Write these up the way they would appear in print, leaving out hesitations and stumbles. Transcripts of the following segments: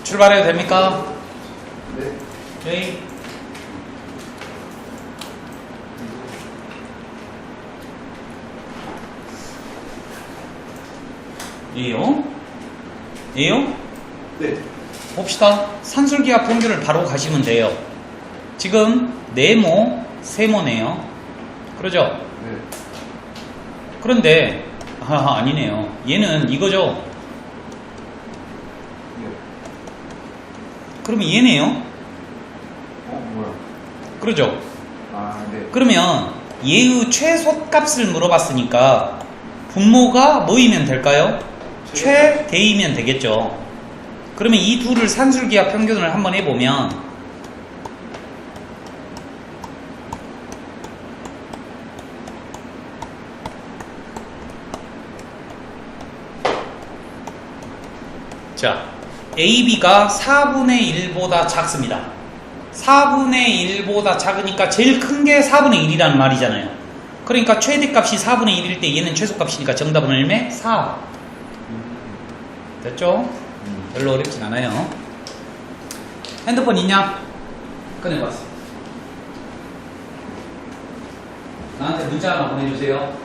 출발해도 됩니까? 네. 오케이. 예요? 예요? 네. 봅시다. 산술기압 평균을 바로 가시면 돼요. 지금 네모, 세모네요. 그러죠? 네. 그런데 아니네요. 얘는 이거죠. 네. 그러면 얘네요. 뭐야? 그러죠? 아, 네. 그러면 얘의 최소값을 물어봤으니까 분모가 뭐이면 될까요? 최대이면 되겠죠. 그러면 이 둘을 산술기압 평균을 한번 해보면 자, AB가 4분의 1보다 작습니다. 4분의 1보다 작으니까 제일 큰 게 4분의 1이라는 말이잖아요. 그러니까 최대값이 4분의 1일 때 얘는 최소값이니까 정답은 얼마? 4. 됐죠? 별로 어렵진 않아요. 핸드폰 있냐? 꺼내봤어. 나한테 문자 하나 보내주세요.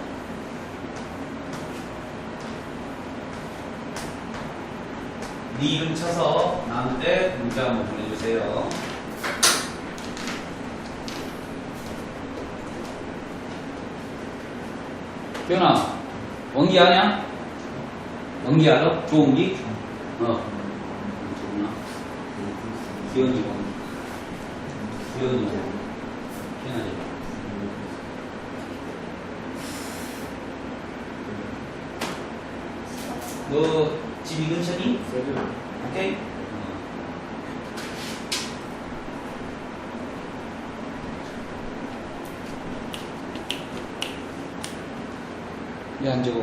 네 이름 쳐서 나한테 문자 한번 보내주세요. 태연아, 원기 아냐? 원기 알아? 조원기? 누구나? 기현이 원기. 기현이 원기. 희한하지? 너 집 이 근처니? 오케이? 왜 안 적어?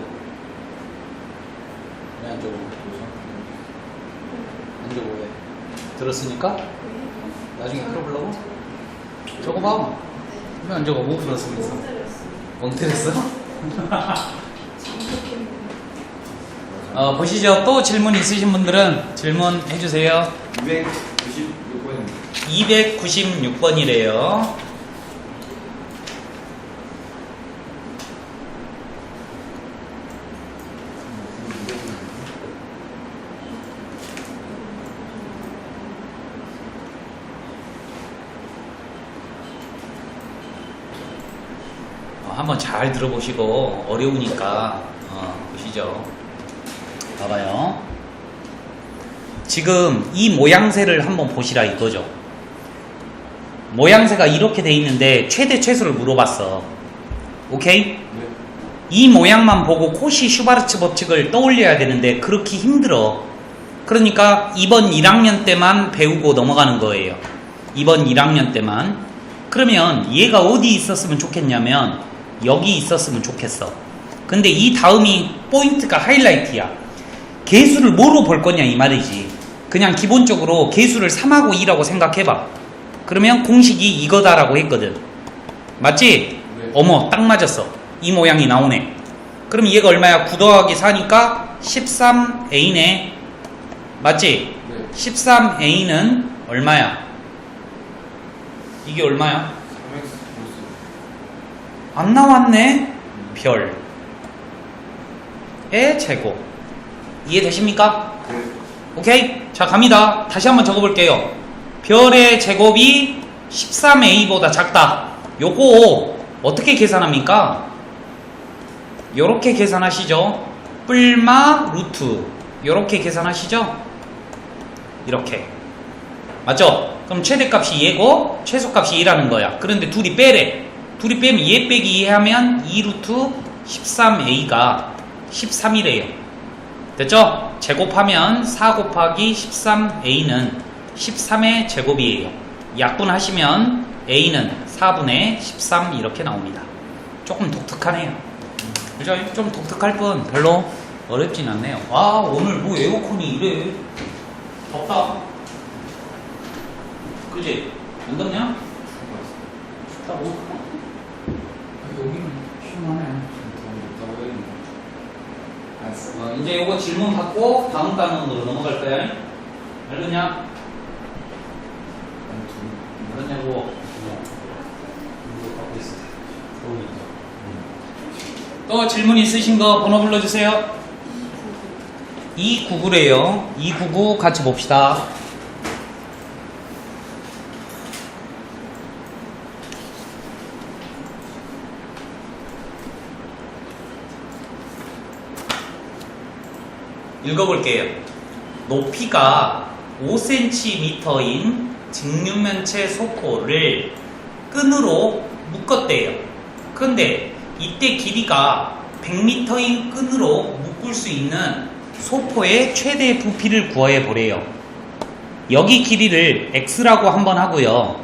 왜 안 적어? 안 적어 왜? 들었으니까? 나중에 풀어보려고? 적어봐. 왜 안 적어? 뭐 풀었으면서? 멍때렸어? 보시죠. 또 질문 있으신 분들은 질문해 주세요. 296번입니다. 296번이래요. 한번 잘 들어보시고 어려우니까 보시죠. 봐봐요. 지금 이 모양새를 한번 보시라 이거죠. 모양새가 이렇게 돼 있는데 최대 최소를 물어봤어. 오케이? 네. 이 모양만 보고 코시-슈바르츠 법칙을 떠올려야 되는데 그렇게 힘들어. 그러니까 이번 1학년 때만 배우고 넘어가는 거예요. 이번 1학년 때만. 그러면 얘가 어디 있었으면 좋겠냐면 여기 있었으면 좋겠어. 근데 이 다음이 포인트가 하이라이트야. 개수를 뭐로 볼 거냐 이 말이지. 그냥 기본적으로 개수를 3하고 2라고 생각해봐. 그러면 공식이 이거다라고 했거든. 맞지? 네. 어머 딱 맞았어. 이 모양이 나오네. 그럼 얘가 얼마야? 9 더하기 4니까 13a네. 맞지? 네. 13a는 얼마야? 이게 얼마야? 3x 안 나왔네? 별의 제곱. 이해되십니까? 네. 오케이? 자 갑니다. 다시 한번 적어볼게요. 별의 제곱이 13a보다 작다. 요거 어떻게 계산합니까? 요렇게 계산하시죠. 뿔마 루트 요렇게 계산하시죠. 이렇게 맞죠? 그럼 최대값이 얘고 최소값이 2라는 거야. 그런데 둘이 빼래. 둘이 빼면 얘 빼기 2 하면 2루트 13a가 13이래요. 됐죠? 제곱하면 4 곱하기 13a는 13의 제곱이에요. 약분하시면 a는 4분의 13 이렇게 나옵니다. 조금 독특하네요. 그죠? 좀 독특할 뿐 별로 어렵진 않네요. 와 오늘 뭐 에어컨이 이래 덥다. 그지? 안 덥냐? 춥다고? 여기는 시원하네. 이제 요거 질문 받고 다음 단원으로 넘어갈 거야. 알겠냐? 알았냐고. 이거 갖고 있어. 또 질문 있으신 거 번호 불러주세요. 299래요. 299 같이 봅시다. 읽어볼게요. 높이가 5cm인 직육면체 소포를 끈으로 묶었대요. 그런데 이때 길이가 100m인 끈으로 묶을 수 있는 소포의 최대 부피를 구해 보래요. 여기 길이를 x라고 한번 하고요.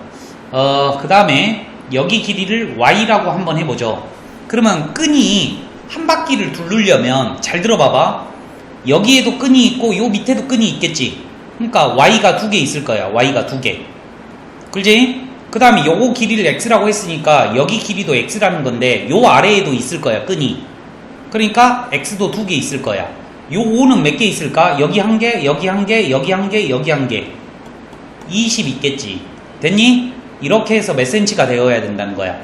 그 다음에 여기 길이를 y라고 한번 해보죠. 그러면 끈이 한 바퀴를 두르려면 잘 들어봐봐. 여기에도 끈이 있고 요 밑에도 끈이 있겠지. 그러니까 y가 2개 있을 거야. y가 2개. 그렇지? 그 다음에 요거 길이를 x라고 했으니까 여기 길이도 x라는 건데 요 아래에도 있을 거야. 끈이. 그러니까 x도 2개 있을 거야. 요 5는 몇 개 있을까? 여기 한 개, 여기 한 개, 여기 한 개, 여기 한 개. 20 있겠지. 됐니? 이렇게 해서 몇 cm가 되어야 된다는 거야?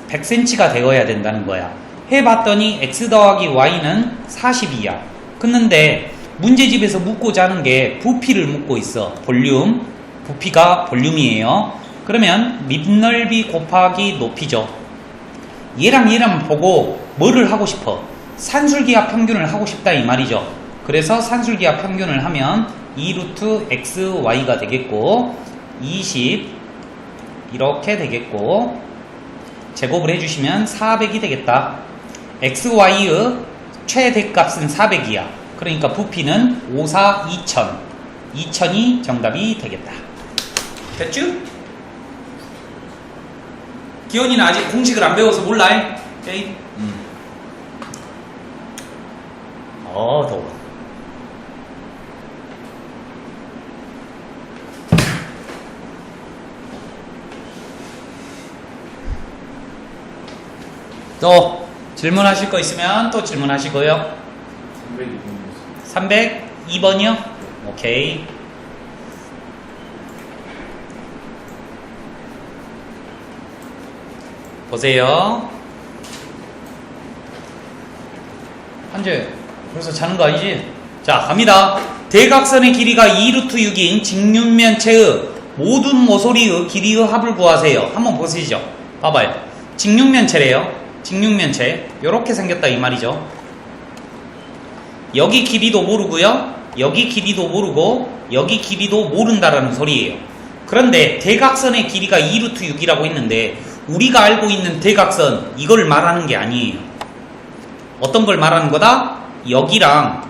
100cm가 되어야 된다는 거야. 해봤더니 x 더하기 y는 40이야. 근데 문제집에서 묻고자 하는 게 부피를 묻고 있어. 볼륨. 부피가 볼륨이에요. 그러면 밑넓이 곱하기 높이죠. 얘랑 얘랑 보고 뭐를 하고 싶어? 산술기압 평균을 하고 싶다 이 말이죠. 그래서 산술기압 평균을 하면 2루트 xy가 되겠고 20 이렇게 되겠고 제곱을 해주시면 400이 되겠다. xy의 최대값은 400이야. 그러니까 부피는 54, 2000. 2000이 정답이 되겠다. 됐죠? 기현이는 아직 공식을 안 배워서 몰라. 오케이? 더워. 또 질문하실 거 있으면 또 질문하시고요. 302번이요? 오케이. 보세요. 한재 벌써 자는 거 아니지? 자, 갑니다. 대각선의 길이가 2루트 6인 직육면체의 모든 모서리의 길이의 합을 구하세요. 한번 보시죠. 봐봐요. 직육면체래요. 직육면체. 요렇게 생겼다 이 말이죠. 여기 길이도 모르고요. 여기 길이도 모르고 여기 길이도 모른다라는 소리예요. 그런데 대각선의 길이가 2루트 6이라고 했는데 우리가 알고 있는 대각선 이걸 말하는 게 아니에요. 어떤 걸 말하는 거다? 여기랑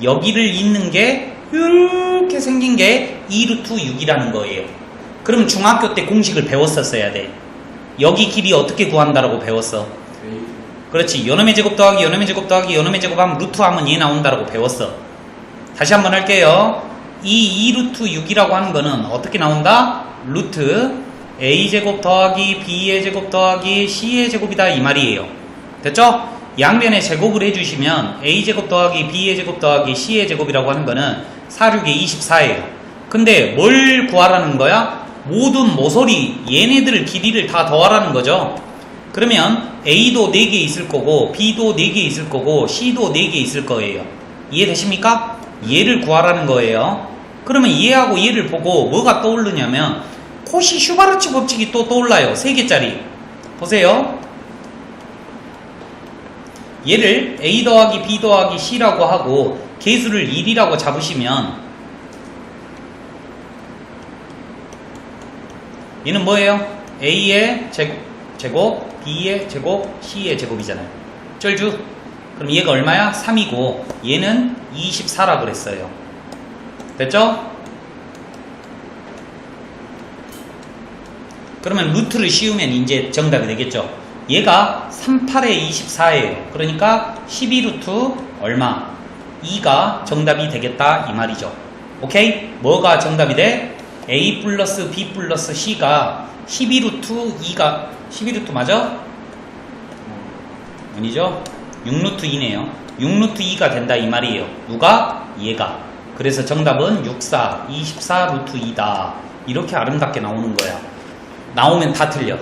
여기를 잇는 게 이렇게 생긴 게 2루트 6이라는 거예요. 그럼 중학교 때 공식을 배웠었어야 돼. 여기 길이 어떻게 구한다라고 배웠어? 그렇지. 요놈의 제곱 더하기 요놈의 제곱 더하기 요놈의 제곱하면 루트하면 얘 나온다라고 배웠어. 다시 한번 할게요. 이 2루트 6이라고 하는 거는 어떻게 나온다? 루트 a제곱 더하기 b의 제곱 더하기 c의 제곱이다 이 말이에요. 됐죠? 양변에 제곱을 해주시면 a제곱 더하기 b의 제곱 더하기 c의 제곱이라고 하는 거는 4, 6에 24예요. 근데 뭘 구하라는 거야? 모든 모서리 얘네들 길이를 다 더하라는 거죠. 그러면 a도 4개 있을 거고 b도 4개 있을 거고 c도 4개 있을 거예요. 이해되십니까? 얘를 구하라는 거예요. 그러면 얘하고 얘를 보고 뭐가 떠오르냐면 코시 슈바르츠 법칙이 또 떠올라요. 3개짜리. 보세요. 얘를 a 더하기 b 더하기 c라고 하고 개수를 1이라고 잡으시면 얘는 뭐예요? a의 제곱, b의 제곱, c의 제곱이잖아요. 쩔주? 그럼 얘가 얼마야? 3이고 얘는 24라 그랬어요. 됐죠? 그러면 루트를 씌우면 이제 정답이 되겠죠. 얘가 38에 24예요. 그러니까 12루트 얼마? 2가 정답이 되겠다 이 말이죠. 오케이? 뭐가 정답이 돼? a 플러스 b 플러스 c가 12루트 2가 12루트 맞아? 아니죠? 6루트 2네요. 6루트 2가 된다 이 말이에요. 누가? 얘가. 그래서 정답은 64, 24 루트 2다. 이렇게 아름답게 나오는 거야. 나오면 다 틀려.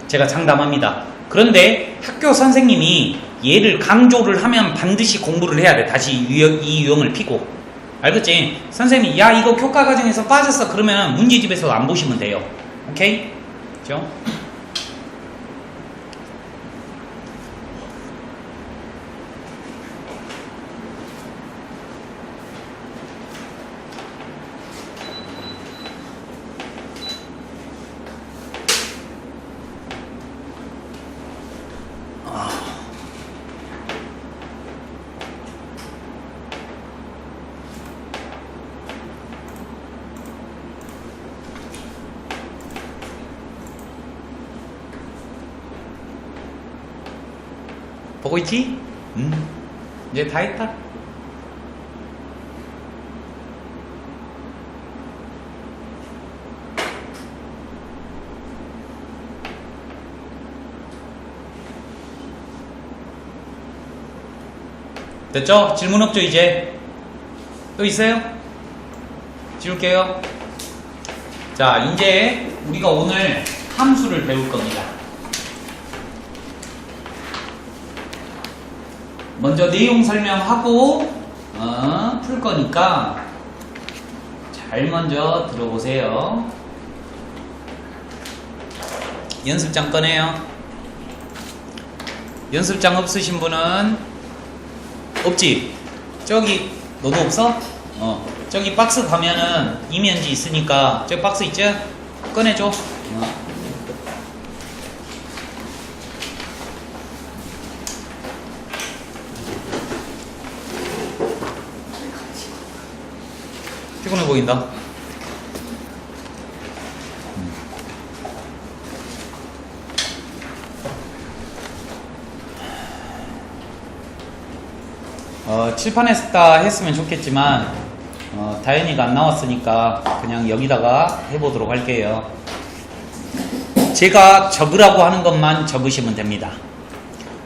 제가 장담합니다. 그런데 학교 선생님이 얘를 강조를 하면 반드시 공부를 해야 돼. 다시 이 유형을 피고. 알겠지? 선생님이 야 이거 교과 과정에서 빠졌어. 그러면 문제집에서 안 보시면 돼요. 오케이? 그죠? 보고 있지? 이제 다 했다. 됐죠? 질문 없죠 이제? 또 있어요? 지울게요. 자, 이제 우리가 오늘 함수를 배울 겁니다. 먼저 내용 설명하고 풀 거니까 잘 먼저 들어보세요. 연습장 꺼내요. 연습장 없으신 분은 없지? 저기 너도 없어? 저기 박스 가면은 이면지 있으니까 저기 박스 있지? 꺼내줘. 피곤해 보인다. 칠판에서 다 했으면 좋겠지만 다현이가 안 나왔으니까 그냥 여기다가 해보도록 할게요. 제가 적으라고 하는 것만 적으시면 됩니다.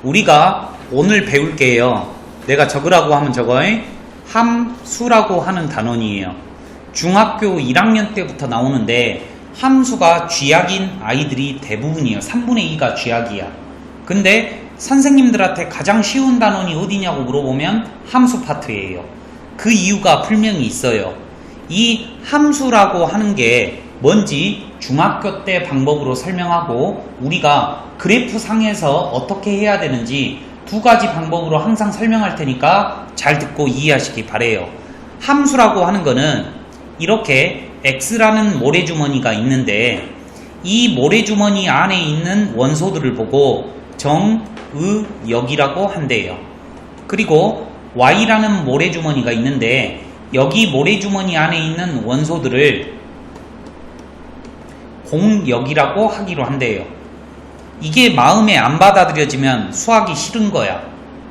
우리가 오늘 배울게요. 내가 적으라고 하면 저거에 함수라고 하는 단원이에요. 중학교 1학년 때부터 나오는데 함수가 쥐약인 아이들이 대부분이에요. 3분의 2가 쥐약이야. 근데 선생님들한테 가장 쉬운 단원이 어디냐고 물어보면 함수 파트예요. 그 이유가 분명히 있어요. 이 함수라고 하는 게 뭔지 중학교 때 방법으로 설명하고 우리가 그래프 상에서 어떻게 해야 되는지 두 가지 방법으로 항상 설명할 테니까 잘 듣고 이해하시기 바래요. 함수라고 하는 거는 이렇게 X라는 모래주머니가 있는데 이 모래주머니 안에 있는 원소들을 보고 정, 의, 역이라고 한대요. 그리고 Y라는 모래주머니가 있는데 여기 모래주머니 안에 있는 원소들을 공역이라고 하기로 한대요. 이게 마음에 안 받아들여지면 수학이 싫은 거야.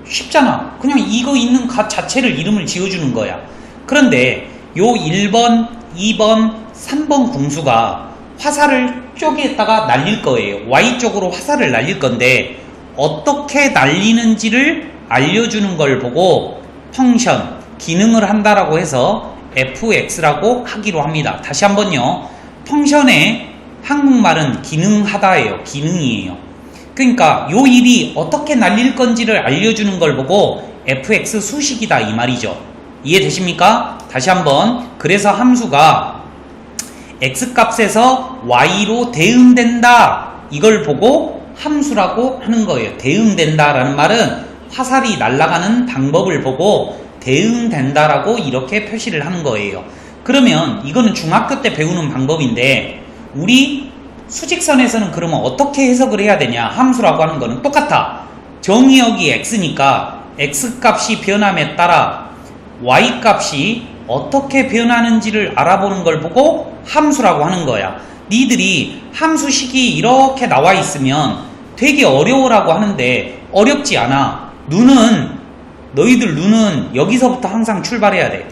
쉽잖아. 그냥 이거 있는 값 자체를 이름을 지어주는 거야. 그런데 요 1번, 2번, 3번 공수가 화살을 쪼개다가 날릴 거예요. Y쪽으로 화살을 날릴 건데 어떻게 날리는지를 알려주는 걸 보고 펑션, 기능을 한다라고 해서 fx라고 하기로 합니다. 다시 한번요. 펑션의 한국말은 기능하다예요. 기능이에요. 그러니까 요 일이 어떻게 날릴 건지를 알려주는 걸 보고 fx 수식이다 이 말이죠. 이해되십니까? 다시 한번. 그래서 함수가 x값에서 y로 대응된다 이걸 보고 함수라고 하는 거예요. 대응된다라는 말은 화살이 날아가는 방법을 보고 대응된다라고 이렇게 표시를 하는 거예요. 그러면 이거는 중학교 때 배우는 방법인데 우리 수직선에서는 그러면 어떻게 해석을 해야 되냐? 함수라고 하는 거는 똑같아. 정의역이 x니까 x값이 변함에 따라 y값이 어떻게 변하는지를 알아보는 걸 보고 함수라고 하는 거야. 니들이 함수식이 이렇게 나와 있으면 되게 어려워라고 하는데 어렵지 않아. 너희들 눈은 여기서부터 항상 출발해야 돼.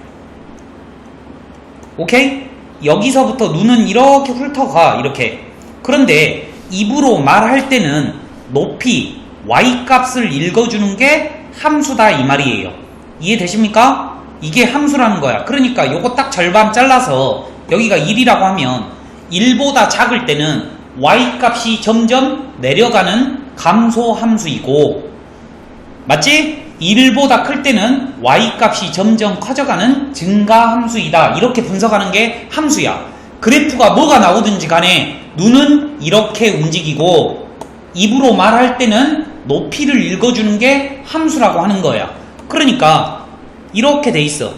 오케이? 여기서부터 눈은 이렇게 훑어가 이렇게. 그런데 입으로 말할 때는 높이 y값을 읽어주는 게 함수다 이 말이에요. 이해되십니까? 이게 함수라는 거야. 그러니까 요거 딱 절반 잘라서 여기가 1이라고 하면 1보다 작을 때는 y값이 점점 내려가는 감소 함수이고, 맞지? 1보다 클 때는 y값이 점점 커져가는 증가 함수이다. 이렇게 분석하는 게 함수야. 그래프가 뭐가 나오든지 간에 눈은 이렇게 움직이고 입으로 말할 때는 높이를 읽어주는 게 함수라고 하는 거야. 그러니까 이렇게 돼 있어.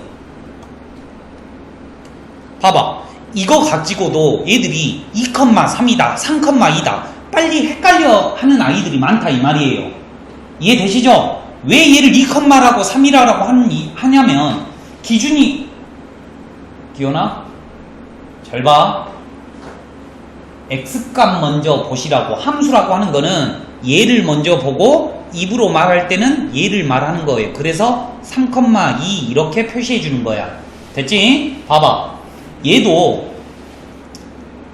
봐봐. 이거 가지고도 얘들이 2,3이다, 3,2다 빨리 헷갈려 하는 아이들이 많다 이 말이에요. 이해되시죠? 왜 얘를 2,라고 3이라고 하냐면 기준이, 기현아 잘 봐. x값 먼저 보시라고. 함수라고 하는 거는 얘를 먼저 보고 입으로 말할 때는 얘를 말하는 거예요. 그래서 3,2 이렇게 표시해 주는 거야. 됐지? 봐봐. 얘도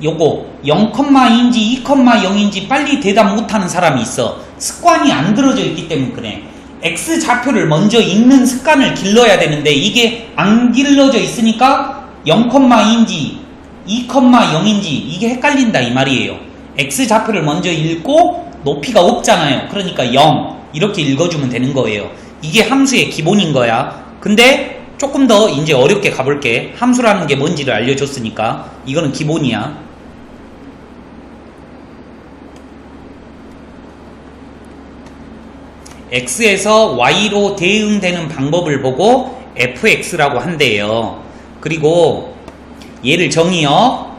요거 0,2인지 2,0인지 빨리 대답 못하는 사람이 있어. 습관이 안 들어져 있기 때문에 그래. x좌표를 먼저 읽는 습관을 길러야 되는데 이게 안 길러져 있으니까 0,2인지 2,0인지 이게 헷갈린다 이 말이에요. x좌표를 먼저 읽고 높이가 없잖아요. 그러니까 0 이렇게 읽어주면 되는 거예요. 이게 함수의 기본인 거야. 근데 조금 더 이제 어렵게 가볼게. 함수라는 게 뭔지를 알려줬으니까 이거는 기본이야. x에서 y로 대응되는 방법을 보고 fx라고 한대요. 그리고 얘를 정의역,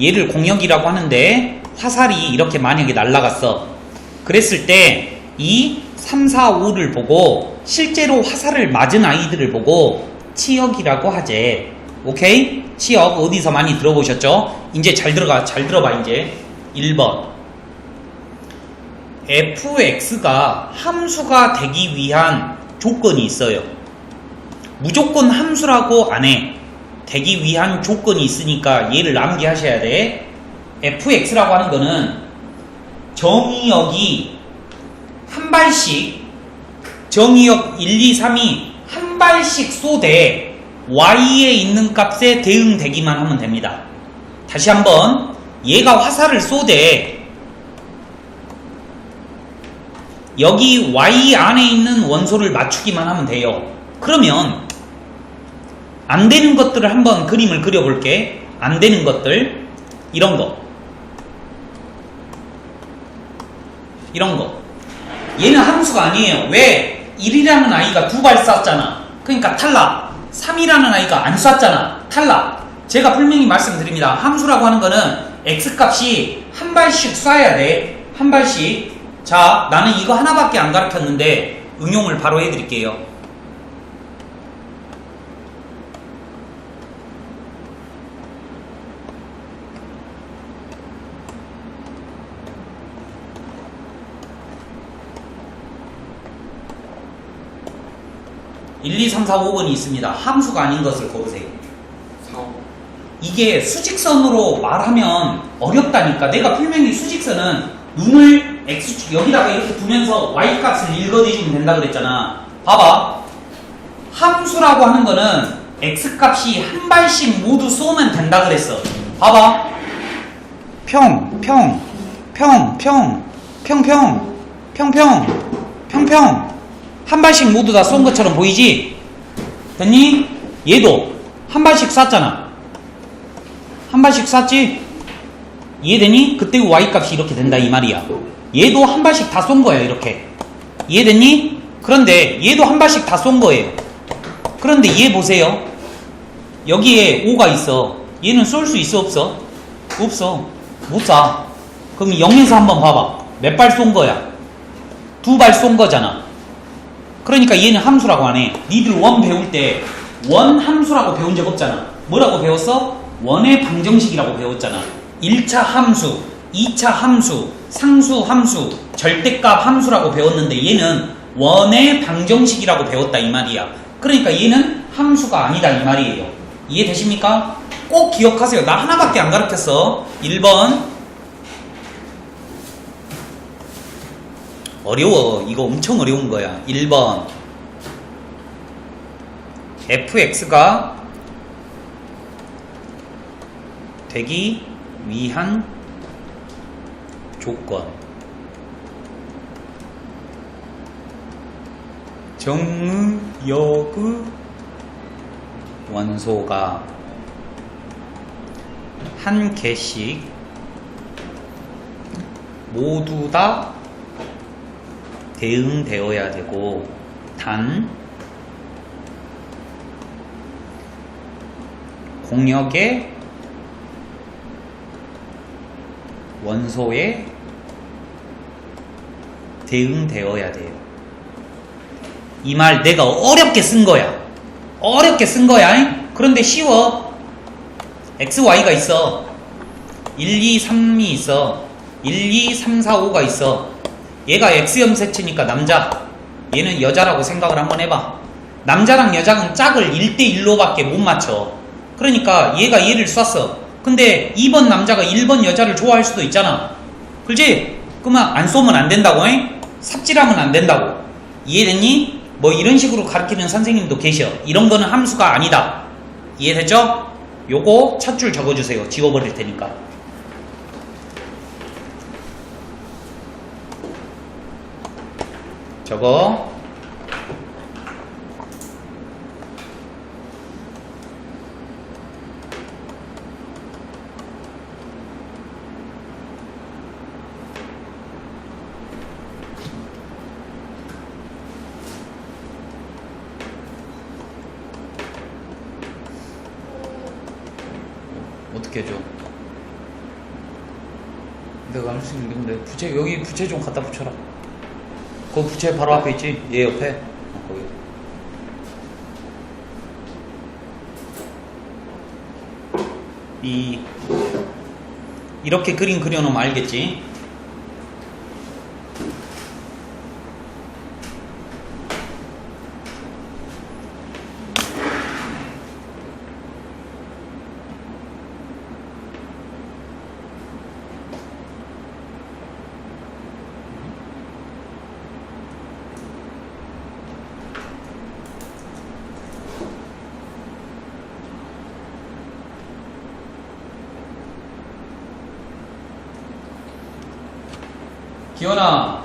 얘를 공역이라고 하는데 화살이 이렇게 만약에 날아갔어. 그랬을 때 이 3, 4, 5를 보고 실제로 화살을 맞은 아이들을 보고 치역이라고 하재. 오케이? 치역 어디서 많이 들어보셨죠? 이제 잘 들어봐 이제. 1번. fx가 함수가 되기 위한 조건이 있어요. 무조건 함수라고 안 해. 되기 위한 조건이 있으니까 얘를 암기하셔야 돼. fx라고 하는 거는 정의역이 한 발씩, 정의역 1, 2, 3이 한 발씩 쏘되 y에 있는 값에 대응되기만 하면 됩니다. 다시 한번, 얘가 화살을 쏘되 여기 y 안에 있는 원소를 맞추기만 하면 돼요. 그러면 안 되는 것들을 한번 그림을 그려볼게. 안 되는 것들, 이런 거, 이런 거. 얘는 함수가 아니에요. 왜? 1이라는 아이가 2발 쐈잖아. 그러니까 탈락. 3이라는 아이가 안 쐈잖아. 탈락. 제가 분명히 말씀드립니다. 함수라고 하는 거는 x값이 한 발씩 쏴야 돼. 한 발씩. 자, 나는 이거 하나밖에 안 가르쳤는데 응용을 바로 해드릴게요. (1, 2, 3, 4, 5번이 있습니다. 함수가 아닌 것을 고르세요. 4, 5. 이게 수직선으로 말하면 어렵다니까. 내가 분명히 수직선은 눈을 x축 여기다가 이렇게 두면서 y값을 읽어주시면 된다 그랬잖아. 봐봐. 함수라고 하는 거는 x값이 한 발씩 모두 쏘면 된다 그랬어. 봐봐. 평, 평, 평, 평, 평, 평, 평, 평, 평, 평. 한 발씩 모두 다 쏜 것처럼 보이지? 됐니? 얘도 한 발씩 쐈잖아. 한 발씩 쐈지? 이해되니? 그때 y값이 이렇게 된다 이 말이야. 얘도 한 발씩 다 쏜 거야 이렇게. 이해됐니? 그런데 얘도 한 발씩 다 쏜 거예요. 그런데 얘 보세요. 여기에 5가 있어. 얘는 쏠 수 있어 없어? 없어. 못 쏴. 그럼 0에서 한번 봐봐. 몇 발 쏜 거야? 2발 쏜 거잖아. 그러니까 얘는 함수라고 안 해. 니들 원 배울 때 원 함수라고 배운 적 없잖아. 뭐라고 배웠어? 원의 방정식이라고 배웠잖아. 1차 함수, 2차 함수, 상수 함수, 절대값 함수라고 배웠는데 얘는 원의 방정식이라고 배웠다 이 말이야. 그러니까 얘는 함수가 아니다 이 말이에요. 이해되십니까? 꼭 기억하세요. 나 하나밖에 안 가르쳤어. 1번. 어려워. 이거 엄청 어려운 거야. 1번. fx가 되기 위한 조건. 정의역의 원소가 한 개씩 모두 다 대응되어야 되고, 단 공역의 원소에 대응되어야 돼요. 이 말 내가 어렵게 쓴 거야. 어렵게 쓴 거야. 그런데 쉬워. x, y가 있어. 1, 2, 3이 있어. 1, 2, 3, 4, 5가 있어. 얘가 x염세체니까 남자, 얘는 여자라고 생각을 한번 해봐. 남자랑 여자는 짝을 1대1로 밖에 못 맞춰. 그러니까 얘가 얘를 쐈어. 근데 2번 남자가 1번 여자를 좋아할 수도 있잖아. 그렇지? 그러면 안 쏘면 안 된다고. 삽질하면 안 된다고. 이해됐니? 뭐 이런 식으로 가르치는 선생님도 계셔. 이런 거는 함수가 아니다. 이해됐죠? 요거 첫 줄 적어주세요. 지워버릴 테니까. 저거 어떻게 해줘? 내가 할 수 있는 게 뭔데? 부채, 여기 부채 좀 갖다 붙여라. 그 부채 바로 앞에 있지? 얘 옆에. 거기. 이렇게 그림 그려놓으면 알겠지? 기현아,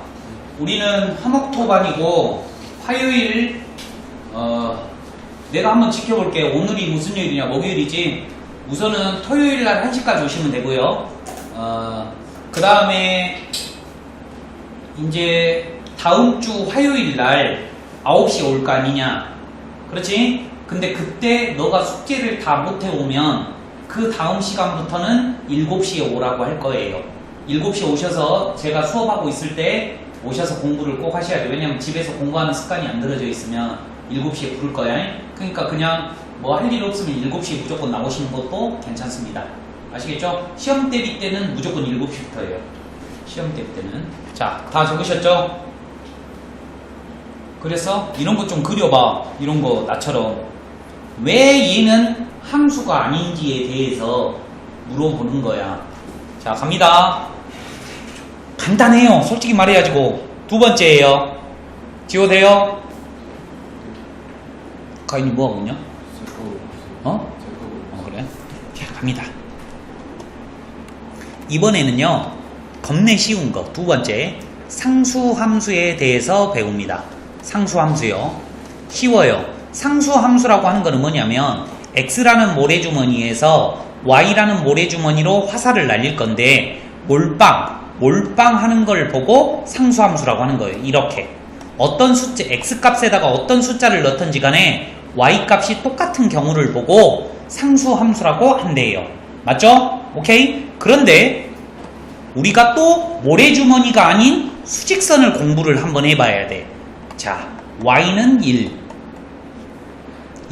우리는 화목토반이고 화요일 내가 한번 지켜볼게. 오늘이 무슨 요일이냐? 목요일이지. 우선은 토요일날 1시까지 오시면 되고요. 그 다음에 이제 다음 주 화요일날 9시에 올 거 아니냐? 그렇지? 근데 그때 너가 숙제를 다 못해오면 그 다음 시간부터는 7시에 오라고 할 거예요. 7시에 오셔서 제가 수업하고 있을 때 오셔서 공부를 꼭 하셔야 돼요. 왜냐면 집에서 공부하는 습관이 안 들어져 있으면 7시에 부를 거야. 그러니까 그냥 뭐 할 일 없으면 7시에 무조건 나오시는 것도 괜찮습니다. 아시겠죠? 시험 대비 때는 무조건 7시부터예요. 시험 대비 때는. 자, 다 적으셨죠? 그래서 이런 거 좀 그려봐. 이런 거 나처럼. 왜 얘는 함수가 아닌지에 대해서 물어보는 거야. 자, 갑니다. 간단해요. 솔직히 말해가지고. 두 번째예요. 지워돼요? 가인이 뭐하고 있냐? 그래? 자, 갑니다. 이번에는요, 겁내 쉬운 거. 두 번째, 상수함수에 대해서 배웁니다. 상수함수요. 쉬워요. 상수함수라고 하는 거는 뭐냐면, X라는 모래주머니에서 Y라는 모래주머니로 화살을 날릴 건데, 몰빵 하는 걸 보고 상수함수라고 하는 거예요. 이렇게. 어떤 숫자, X값에다가 어떤 숫자를 넣던지 간에 Y값이 똑같은 경우를 보고 상수함수라고 한대요. 맞죠? 오케이? 그런데 우리가 또 모래주머니가 아닌 수직선을 공부를 한번 해봐야 돼. 자, Y는 1.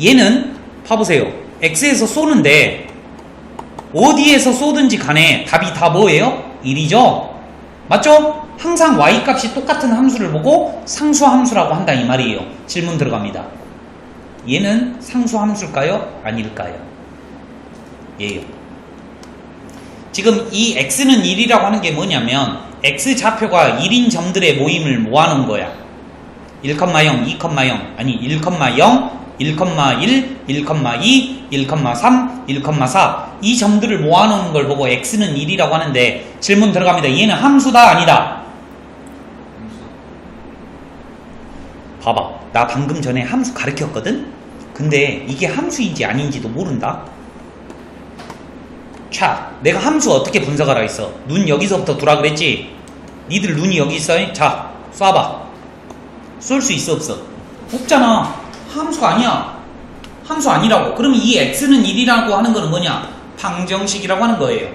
얘는 봐보세요. X에서 쏘는데 어디에서 쏘든지 간에 답이 다 뭐예요? 1이죠? 맞죠? 항상 Y값이 똑같은 함수를 보고 상수함수라고 한다 이 말이에요. 질문 들어갑니다. 얘는 상수함수일까요? 아닐까요? 예요. 지금 이 X는 1이라고 하는 게 뭐냐면 X좌표가 1인 점들의 모임을 모아놓은 거야. 1,0, 2,0 아니 1,0, 1,1, 1,2, 1,3, 1,4 이 점들을 모아놓은 걸 보고 x는 1이라고 하는데 질문 들어갑니다. 얘는 함수다 아니다? 봐봐, 나 방금 전에 함수 가르쳤거든? 근데 이게 함수인지 아닌지도 모른다? 자, 내가 함수 어떻게 분석하라 했어? 눈 여기서부터 두라 그랬지? 니들 눈이 여기 있어? 자, 쏴봐. 쏠 수 있어 없어? 없잖아. 함수가 아니야. 함수 아니라고. 그러면 이 x는 1이라고 하는 거는 뭐냐? 방정식이라고 하는 거예요.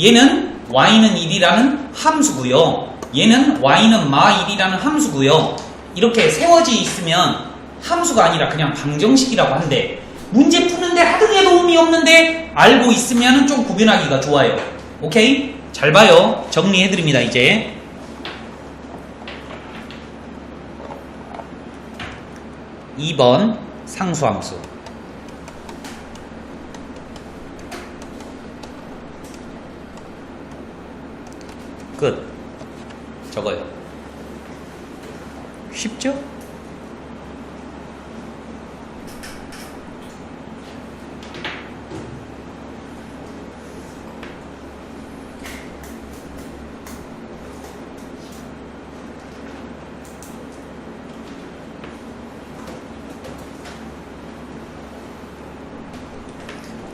얘는 y는 1이라는 함수고요. 얘는 y는 마 1이라는 함수고요. 이렇게 세워져 있으면 함수가 아니라 그냥 방정식이라고 한대. 문제 푸는데 하등에 도움이 없는데 알고 있으면 좀 구별하기가 좋아요. 오케이? 잘 봐요. 정리해드립니다. 이제 2번 상수함수. 끝. 적어요. 쉽죠?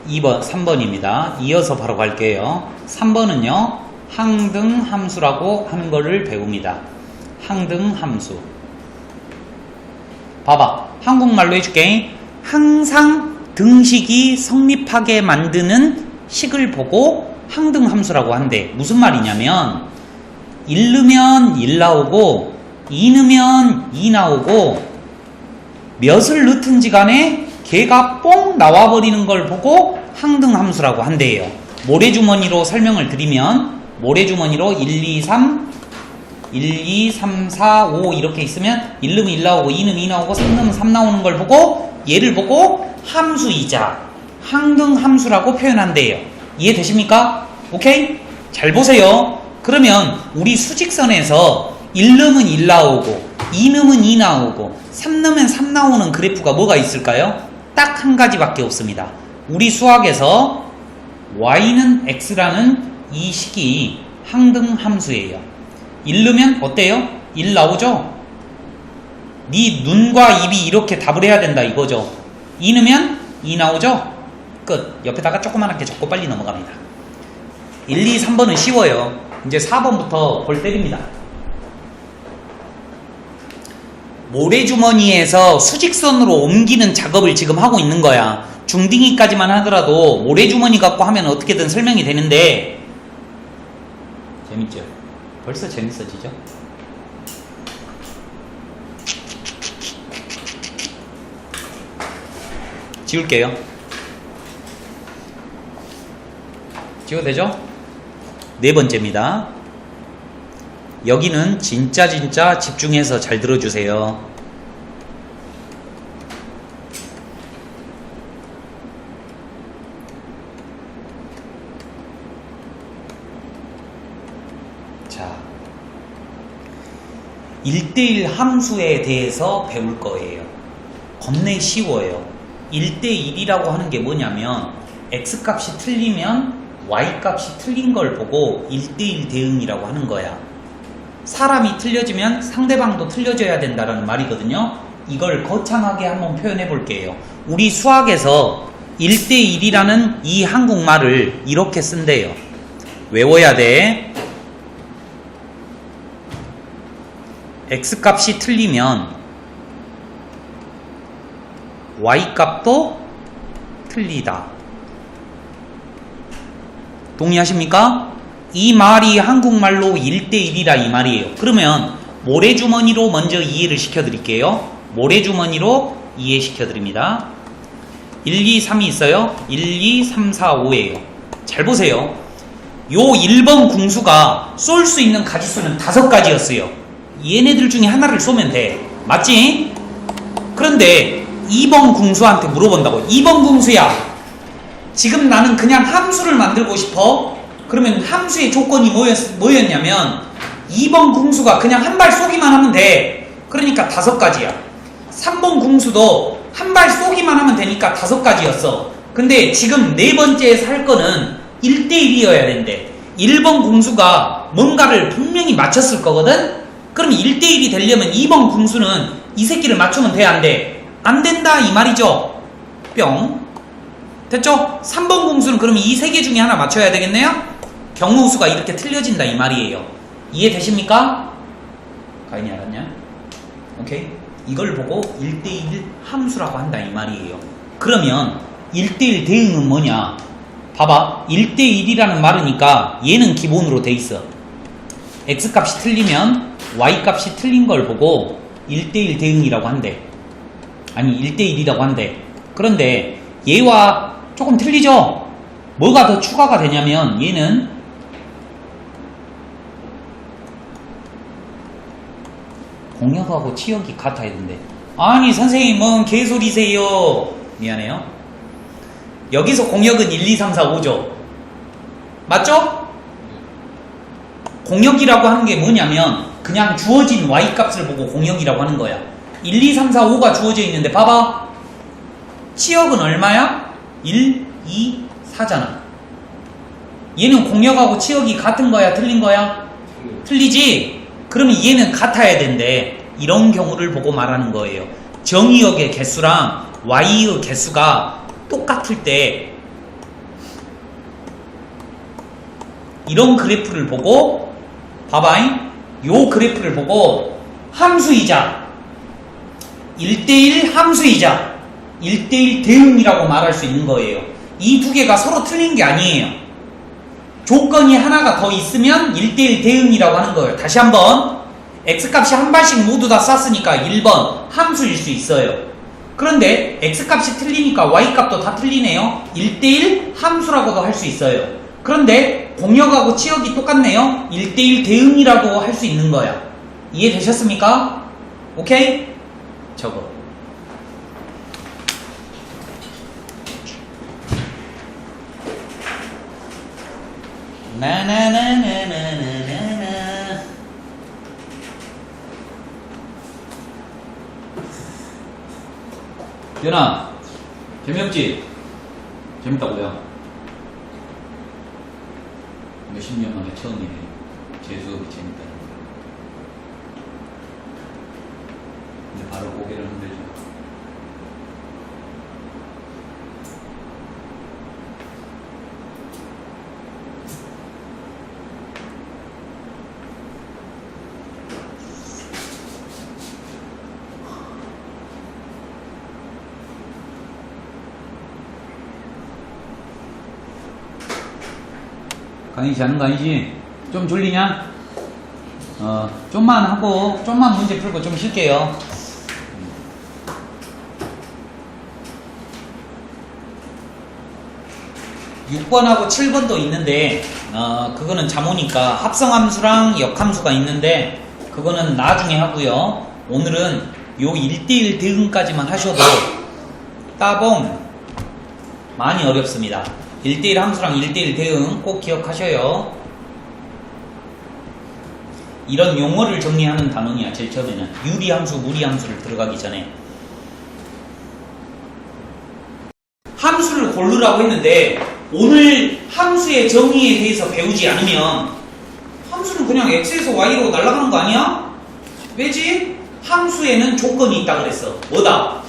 2번, 3번입니다. 이어서 바로 갈게요. 3번은요, 항등함수라고 하는 거를 배웁니다. 항등함수. 봐봐. 한국말로 해줄게. 항상 등식이 성립하게 만드는 식을 보고 항등함수라고 한대. 무슨 말이냐면 1 넣으면 1 나오고 2 넣으면 2 나오고 몇을 넣든지 간에 걔가 뽕 나와버리는 걸 보고 항등함수라고 한대요. 모래주머니로 설명을 드리면 모래주머니로 1, 2, 3 4, 5 이렇게 있으면 1 넣으면 1 나오고 2 넣으면 2 나오고 3 넣으면 3 나오는 걸 보고 얘를 보고 함수이자 항등함수라고 표현한대요. 이해되십니까? 오케이? 잘 보세요. 그러면 우리 수직선에서 1 넣으면 1 나오고 2 넣으면 2 나오고 3 넣으면 3 나오는 그래프가 뭐가 있을까요? 딱 한 가지밖에 없습니다. 우리 수학에서 y는 x라는 이 식이 항등함수예요. 1 넣으면 어때요? 1 나오죠? 네 눈과 입이 이렇게 답을 해야 된다 이거죠. 2 넣으면 2 나오죠? 끝. 옆에다가 조그맣게 적고 빨리 넘어갑니다. 1, 2, 3번은 쉬워요. 이제 4번부터 골 때립니다. 모래주머니에서 수직선으로 옮기는 작업을 지금 하고 있는 거야. 중딩이까지만 하더라도 모래주머니 갖고 하면 어떻게든 설명이 되는데 재밌죠? 벌써 재밌어지죠? 지울게요. 지워도 되죠? 네 번째입니다. 여기는 진짜 집중해서 잘 들어주세요. 자, 1대1 함수에 대해서 배울 거예요. 겁내 쉬워요. 1대1이라고 하는 게 뭐냐면 x값이 틀리면 y값이 틀린 걸 보고 1대1 대응이라고 하는 거야. 사람이 틀려지면 상대방도 틀려져야 된다는 말이거든요. 이걸 거창하게 한번 표현해 볼게요. 우리 수학에서 1대1이라는 이 한국말을 이렇게 쓴대요. 외워야 돼. x값이 틀리면 y값도 틀리다. 동의하십니까? 이 말이 한국말로 1대1이라 이 말이에요. 그러면 모래주머니로 먼저 이해를 시켜드릴게요. 모래주머니로 이해시켜드립니다. 1, 2, 3이 있어요. 1, 2, 3, 4, 5예요. 잘 보세요. 요 1번 궁수가 쏠 수 있는 가지수는 5가지였어요. 얘네들 중에 하나를 쏘면 돼. 맞지? 그런데 2번 궁수한테 물어본다고. 2번 궁수야, 지금 나는 그냥 함수를 만들고 싶어. 그러면 함수의 조건이 뭐였냐면 2번 궁수가 그냥 한 발 쏘기만 하면 돼. 그러니까 5가지야. 3번 궁수도 한 발 쏘기만 하면 되니까 5가지였어. 근데 지금 네 번째에 살 거는 1대1이어야 된대. 1번 궁수가 뭔가를 분명히 맞췄을 거거든? 그럼 1대1이 되려면 2번 궁수는 이 새끼를 맞추면 돼, 안 돼? 안 된다, 이 말이죠. 뿅. 됐죠? 3번 궁수는 그러면 이 세 개 중에 하나 맞춰야 되겠네요? 경우수가 이렇게 틀려진다, 이 말이에요. 이해되십니까? 가인이 알았냐? 오케이? 이걸 보고 1대1 함수라고 한다, 이 말이에요. 그러면 1대1 대응은 뭐냐? 봐봐. 1대1이라는 말이니까 얘는 기본으로 돼 있어. x값이 틀리면 y값이 틀린 걸 보고 1대1 대응이라고 한대. 아니 1대1이라고 한대. 그런데 얘와 조금 틀리죠? 뭐가 더 추가가 되냐면 얘는 공역하고 치역이 같아야 된대. 아니 선생님 뭔 개소리세요. 미안해요. 여기서 공역은 1, 2, 3, 4, 5죠. 맞죠? 공역이라고 하는 게 뭐냐면 그냥 주어진 y값을 보고 공역이라고 하는 거야. 1, 2, 3, 4, 5가 주어져 있는데 봐봐. 치역은 얼마야? 1, 2, 4잖아. 얘는 공역하고 치역이 같은 거야? 틀린 거야? 틀리지? 그러면 얘는 같아야 된대. 이런 경우를 보고 말하는 거예요. 정의역의 개수랑 y의 개수가 똑같을 때 이런 그래프를 보고 봐봐잉. 요 그래프를 보고 함수이자 1대1 함수이자 1대1 대응이라고 말할 수 있는 거예요. 이 두 개가 서로 틀린 게 아니에요. 조건이 하나가 더 있으면 1대1 대응이라고 하는 거예요. 다시 한번 x값이 한 발씩 모두 다 쌌으니까 1번 함수일 수 있어요. 그런데 x값이 틀리니까 y값도 다 틀리네요. 1대1 함수라고도 할 수 있어요. 그런데 공역하고 치역이 똑같네요. 1대1 대응이라고 할 수 있는 거야. 이해되셨습니까? 오케이? 저거 나나나나나나나 연아 재미없지? 재밌다고요? 몇십 년 만에 처음이네. 제 수업이 재밌다는 거. 근데 바로 고개를 흔들죠. 강의 자는 거 아니지? 좀 졸리냐? 좀만 하고, 좀만 문제 풀고 좀 쉴게요. 6번하고 7번도 있는데, 그거는 자모니까 합성함수랑 역함수가 있는데, 그거는 나중에 하고요. 오늘은 요 1대1 대응까지만 하셔도 따봉 많이 어렵습니다. 1대1 함수랑 1대1 대응 꼭 기억하셔요. 이런 용어를 정리하는 단원이야. 제일 처음에는 유리함수, 무리함수를 들어가기 전에 함수를 고르라고 했는데 오늘 함수의 정의에 대해서 배우지 않으면 함수는 그냥 x에서 y로 날아가는 거 아니야? 왜지? 함수에는 조건이 있다 그랬어. 뭐다?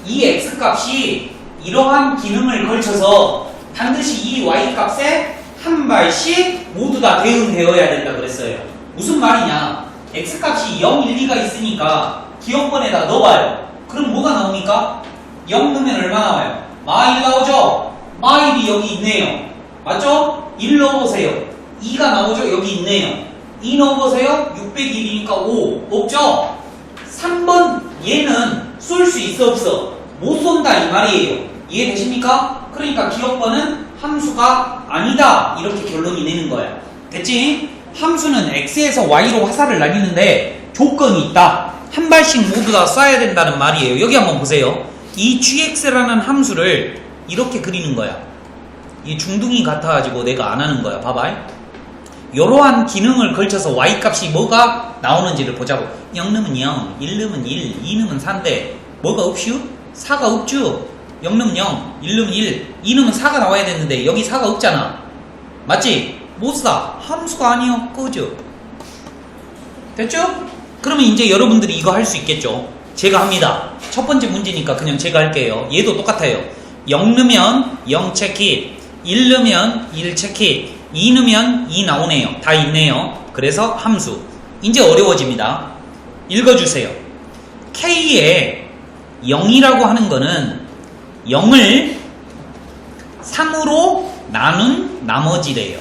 이 x값이 이러한 기능을 걸쳐서 반드시 이 y값에 한 발씩 모두 다 대응되어야 된다 그랬어요. 무슨 말이냐? x값이 0, 1, 2가 있으니까 기억번에다 넣어봐요. 그럼 뭐가 나옵니까? 0 넣으면 얼마 나와요? 마1 나오죠? 마1이 여기 있네요. 맞죠? 1 넣어보세요. 2가 나오죠? 여기 있네요. 2 넣어보세요. 601이니까 5 없죠? 3번 얘는 쏠 수 있어 없어? 못 쏜다 이 말이에요. 이해되십니까? 그러니까 기억번은 함수가 아니다 이렇게 결론이 내는 거야. 됐지? 함수는 x에서 y로 화살을 날리는데 조건이 있다. 한 발씩 모두 다 쏴야 된다는 말이에요. 여기 한번 보세요. 이 gx라는 함수를 이렇게 그리는 거야. 이 중둥이 같아가지고 내가 안 하는 거야. 봐봐. 이러한 기능을 걸쳐서 y값이 뭐가 나오는지를 보자고. 0 넣으면 0, 1 넣으면 1, 2 넣으면 4인데 뭐가 없슈? 4가 없죠? 0 넣으면 0, 1 넣으면 1, 2 넣으면 4가 나와야 되는데 여기 4가 없잖아. 맞지? 못 써. 함수가 아니요. 꺼져. 됐죠? 그러면 이제 여러분들이 이거 할 수 있겠죠? 제가 합니다. 첫 번째 문제니까 그냥 제가 할게요. 얘도 똑같아요. 0 넣으면 0 체킷, 1 넣으면 1 체킷, 2 넣으면 2 나오네요. 다 있네요. 그래서 함수. 이제 어려워집니다. 읽어주세요. K에 0이라고 하는 거는 0을 3으로 나눈 나머지래요.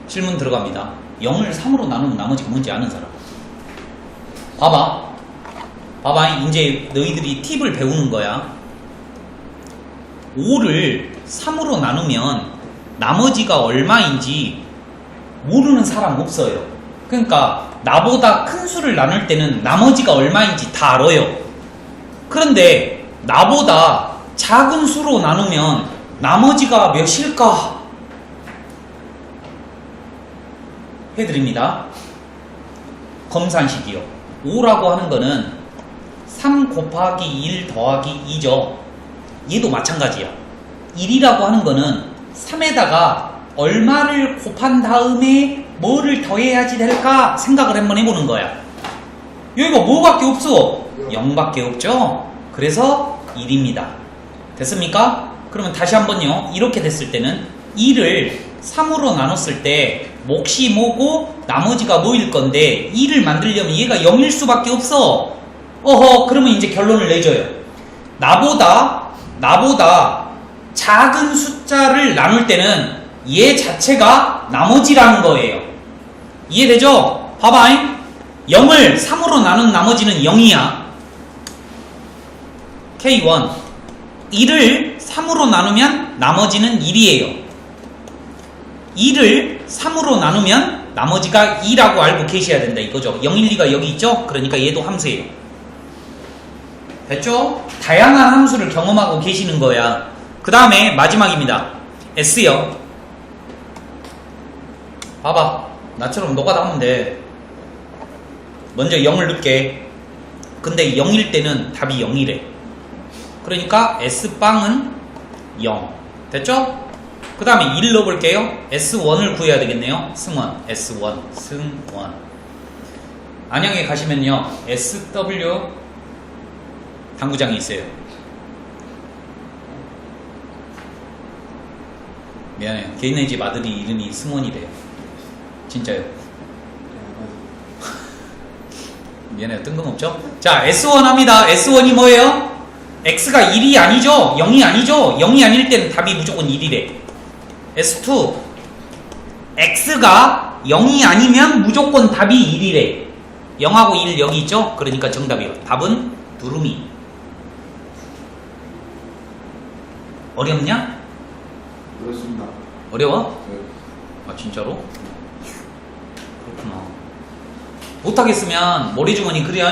질문 들어갑니다. 0을 3으로 나눈 나머지가 뭔지 아는 사람? 봐봐. 이제 너희들이 팁을 배우는 거야. 5를 3으로 나누면 나머지가 얼마인지 모르는 사람 없어요. 그러니까 나보다 큰 수를 나눌 때는 나머지가 얼마인지 다 알아요. 그런데 나보다 작은 수로 나누면 나머지가 몇일까? 해드립니다. 검산식이요. 5라고 하는 거는 3 곱하기 1 더하기 2죠. 얘도 마찬가지야. 1이라고 하는 거는 3에다가 얼마를 곱한 다음에 뭐를 더해야지 될까 생각을 한번 해보는 거야. 여기가 뭐밖에 없어? 0밖에 없죠? 그래서 1입니다. 됐습니까? 그러면 다시 한번요. 이렇게 됐을 때는 2를 3으로 나눴을 때 몫이 뭐고 나머지가 뭐일 건데 2를 만들려면 얘가 0일 수밖에 없어. 그러면 이제 결론을 내줘요. 나보다 작은 숫자를 나눌 때는 얘 자체가 나머지라는 거예요. 이해되죠? 봐봐. 0을 3으로 나눈 나머지는 0이야. K1. 1을 3으로 나누면 나머지는 1이에요. 2를 3으로 나누면 나머지가 2라고 알고 계셔야 된다 이거죠. 0, 1, 2가 여기 있죠? 그러니까 얘도 함수예요. 됐죠? 다양한 함수를 경험하고 계시는 거야. 그 다음에 마지막입니다. S요. 봐봐. 나처럼 노가다 하면 돼. 먼저 0을 넣게. 근데 0일 때는 답이 0이래. 그러니까 S빵은 0. 됐죠? 그 다음에 1 넣어볼게요. S1을 구해야 되겠네요. 승원. S1. 승원. 안양에 가시면요. SW 당구장이 있어요. 미안해요. 걔네 집 아들이 이름이 승원이래요. 진짜요. 미안해요. 뜬금없죠? 자, S1 합니다. S1이 뭐예요? X가 1이 아니죠? 0이 아니죠? 0이 아닐 때는 답이 무조건 1이래. S2. X가 0이 아니면 무조건 답이 1이래. 0하고 1 여기 있죠? 그러니까 정답이요. 답은 두루미. 어렵냐? 그렇습니다. 어려워? 네. 아 진짜로? 그렇구나. 못하겠으면 머리주머니 그래요?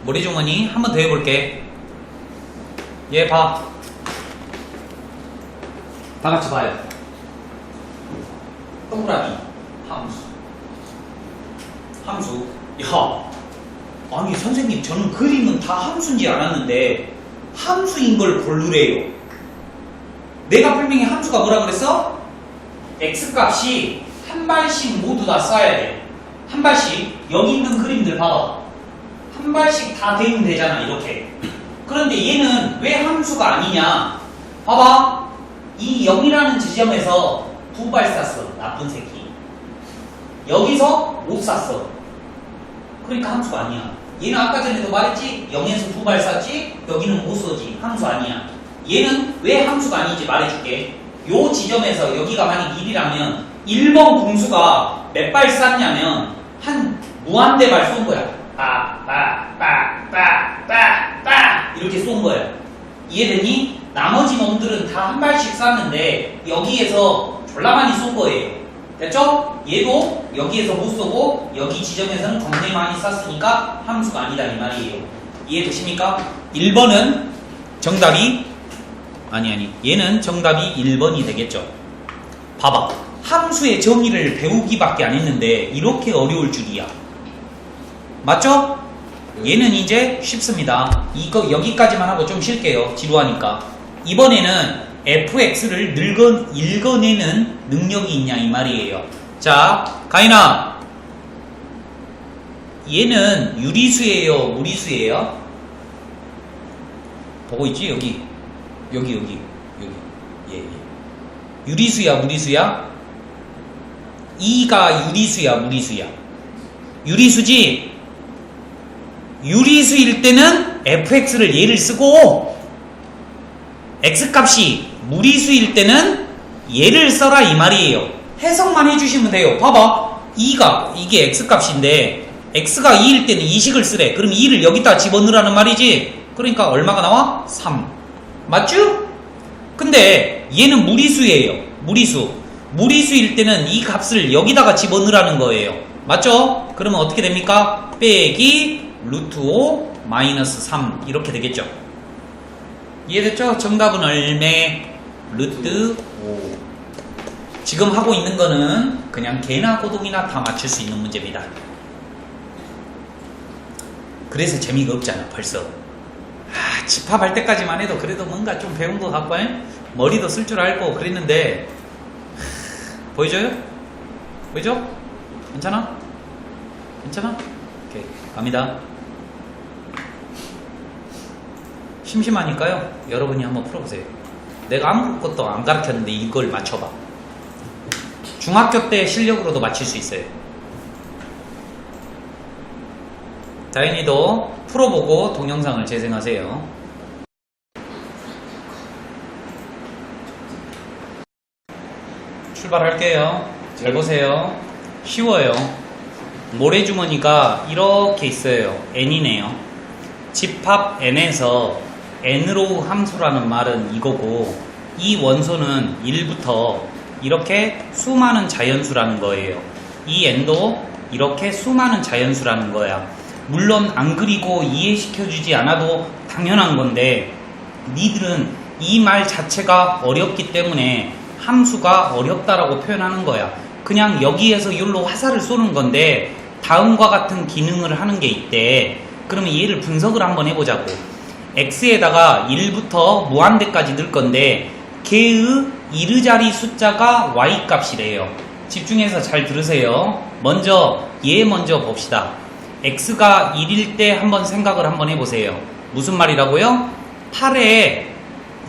머리주머니 한 번 더 해볼게. 얘 봐. 다 같이 봐요. 동그라미 함수. 야, 아니 선생님 저는 그림은 다 함수인지 알았는데 함수인 걸 고르래요. 내가 분명히 함수가 뭐라 그랬어? x값이 한 발씩 모두 다 써야 돼. 한 발씩. 여기 있는 그림들 봐봐. 한 발씩 다 대면 되잖아 이렇게. 그런데 얘는 왜 함수가 아니냐? 봐봐. 이 0이라는 지점에서 2발 쐈어. 나쁜 새끼. 여기서 못 쐈어. 그러니까 함수가 아니야. 얘는 아까 전에도 말했지? 0에서 2발 쐈지? 여기는 못 쏘지. 함수 아니야. 얘는 왜 함수가 아닌지 말해줄게. 요 지점에서 여기가 만약 1이라면 1번 공수가 몇 발 쐈냐면 한 무한대발 쏜 거야. 이렇게 쏜 거야. 이해되니? 나머지 놈들은 다 한 발씩 쐈는데 여기에서 졸라 많이 쏜 거예요. 됐죠? 얘도 여기에서 못 쏘고 여기 지점에서는 겁내 많이 쐈으니까 함수가 아니다 이 말이에요. 이해되십니까? 1번은 정답이 얘는 정답이 1번이 되겠죠. 봐봐. 함수의 정의를 배우기밖에 안 했는데 이렇게 어려울 줄이야. 맞죠? 얘는 이제 쉽습니다. 이거 여기까지만 하고 좀 쉴게요. 지루하니까. 이번에는 fx를 읽어내는 능력이 있냐 이 말이에요. 자, 가인아, 얘는 유리수예요, 무리수예요? 보고 있지? 여기. 예. 유리수야, 무리수야? 2가 유리수야, 무리수야? 유리수지? 유리수일 때는 fx를 얘를 쓰고 x값이 무리수일 때는 얘를 써라 이 말이에요. 해석만 해주시면 돼요. 봐봐, 2가 이게 x값인데 x가 2일 때는 2식을 쓰래. 그럼 2를 여기다 집어넣으라는 말이지. 그러니까 얼마가 나와? 3. 맞죠? 근데 얘는 무리수예요. 무리수일 때는 이 값을 여기다가 집어넣으라는 거예요. 맞죠? 그러면 어떻게 됩니까? 빼기 루트 5 마이너스 3 이렇게 되겠죠. 이해됐죠? 정답은 얼매? 루트 5. 지금 하고 있는 거는 그냥 개나 고동이나 다 맞출 수 있는 문제입니다. 그래서 재미가 없잖아 벌써. 집합할 때까지만 해도 그래도 뭔가 좀 배운 것 같고 머리도 쓸 줄 알고 그랬는데 보여줘요? 보이죠? 괜찮아? 오케이, 갑니다. 심심하니까요 여러분이 한번 풀어보세요. 내가 아무것도 안 가르쳤는데 이걸 맞춰봐. 중학교 때 실력으로도 맞출 수 있어요. 다인이도 풀어보고 동영상을 재생하세요. 출발할게요. 잘 보세요. 쉬워요. 모래주머니가 이렇게 있어요. n이네요. 집합 n에서 n로 함수라는 말은 이거고, 이 원소는 1부터 이렇게 수많은 자연수라는 거예요. 이 n도 이렇게 수많은 자연수라는 거야. 물론 안 그리고 이해시켜주지 않아도 당연한 건데, 니들은 이 말 자체가 어렵기 때문에 함수가 어렵다라고 표현하는 거야. 그냥 여기에서 여기로 화살을 쏘는 건데 다음과 같은 기능을 하는 게 있대. 그러면 얘를 분석을 한번 해보자고. x에다가 1부터 무한대까지 넣을 건데 걔의 이르자리 숫자가 y값이래요. 집중해서 잘 들으세요. 먼저 얘 먼저 봅시다. x가 1일 때 한번 생각을 한번 해보세요. 무슨 말이라고요? 8에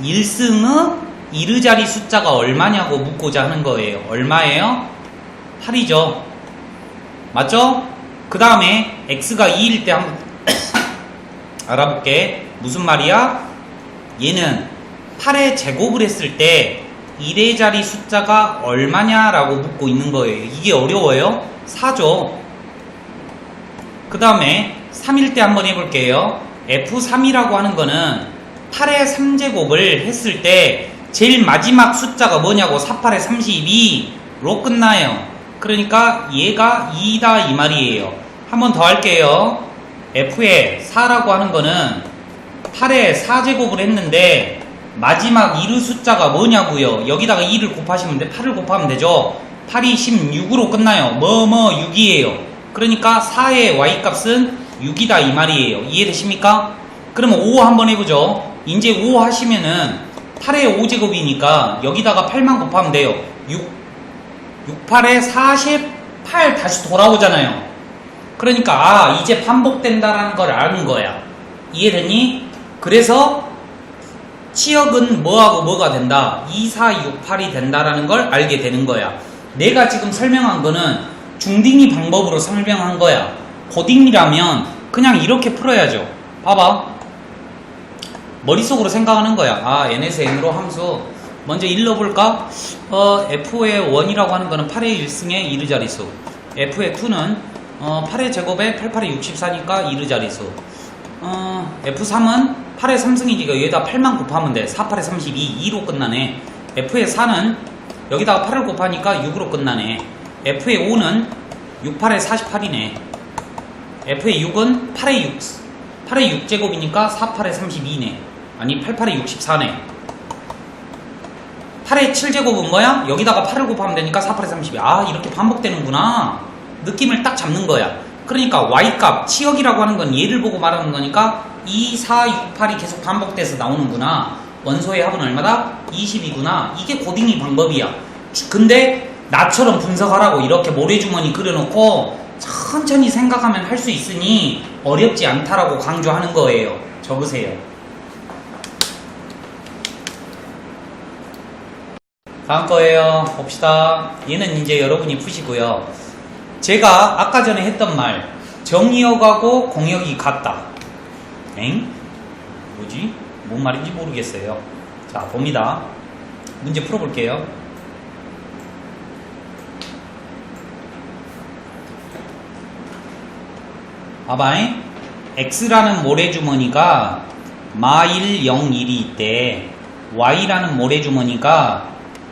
1승의 이르자리 숫자가 얼마냐고 묻고자 하는 거예요. 얼마예요? 8이죠. 맞죠? 그 다음에 x가 2일 때 한번 알아볼게. 무슨 말이야? 얘는 8의 제곱을 했을 때 1의 자리 숫자가 얼마냐라고 묻고 있는 거예요. 이게 어려워요? 4죠. 그 다음에 3일 때 한번 해볼게요. F3이라고 하는 거는 8의 3제곱을 했을 때 제일 마지막 숫자가 뭐냐고 4, 8에 32로 끝나요. 그러니까 얘가 2다 이 말이에요. 한 번 더 할게요. F의 4라고 하는 거는 8의 4제곱을 했는데 마지막 이르 숫자가 뭐냐고요. 여기다가 2를 곱하시면 돼. 8을 곱하면 되죠. 8이 16으로 끝나요. 6이에요. 그러니까 4의 y값은 6이다 이 말이에요. 이해되십니까? 그러면 5 한번 해보죠. 이제 5 하시면은 8의 5제곱이니까 여기다가 8만 곱하면 돼요. 6, 8에 48 다시 돌아오잖아요. 그러니까 이제 반복된다라는 걸 아는 거야. 이해되니? 그래서 치역은 뭐하고 뭐가 된다. 2, 4, 6, 8이 된다라는 걸 알게 되는 거야. 내가 지금 설명한 거는 중딩이 방법으로 설명한 거야. 고딩이라면 그냥 이렇게 풀어야죠. 봐봐. 머릿속으로 생각하는 거야. n에서 n으로 함수. 먼저 일러볼까? f의 1이라고 하는 거는 8의 1승의 이르자리수. f의 2는 8의 제곱에 8, 8에 64니까 이르자리수. F3은 8의 3승이니까 여기다 8만 곱하면 돼. 4, 8에 32, 2로 끝나네. F의 4는 여기다가 8을 곱하니까 6으로 끝나네. F의 5는 6, 8에 48이네. F의 6은 8의 6제곱이니까 4, 8에 32네. 아니 8, 8에 64네. 8의 7제곱은 뭐야? 여기다가 8을 곱하면 되니까 4, 8에 32. 이렇게 반복되는구나. 느낌을 딱 잡는 거야. 그러니까 y값, 치역이라고 하는 건 얘를 보고 말하는 거니까 2, 4, 6, 8이 계속 반복돼서 나오는구나. 원소의 합은 얼마다? 20이구나. 이게 고딩이 방법이야. 근데 나처럼 분석하라고 이렇게 모래주머니 그려놓고 천천히 생각하면 할 수 있으니 어렵지 않다라고 강조하는 거예요. 적으세요. 다음 거예요. 봅시다. 얘는 이제 여러분이 푸시고요. 제가 아까 전에 했던 말, 정의역하고 공역이 같다. 엥? 뭐지? 뭔 말인지 모르겠어요. 자, 봅니다. 문제 풀어볼게요. 봐봐잉. X라는 모래주머니가 마1, 0, 1이 있대. Y라는 모래주머니가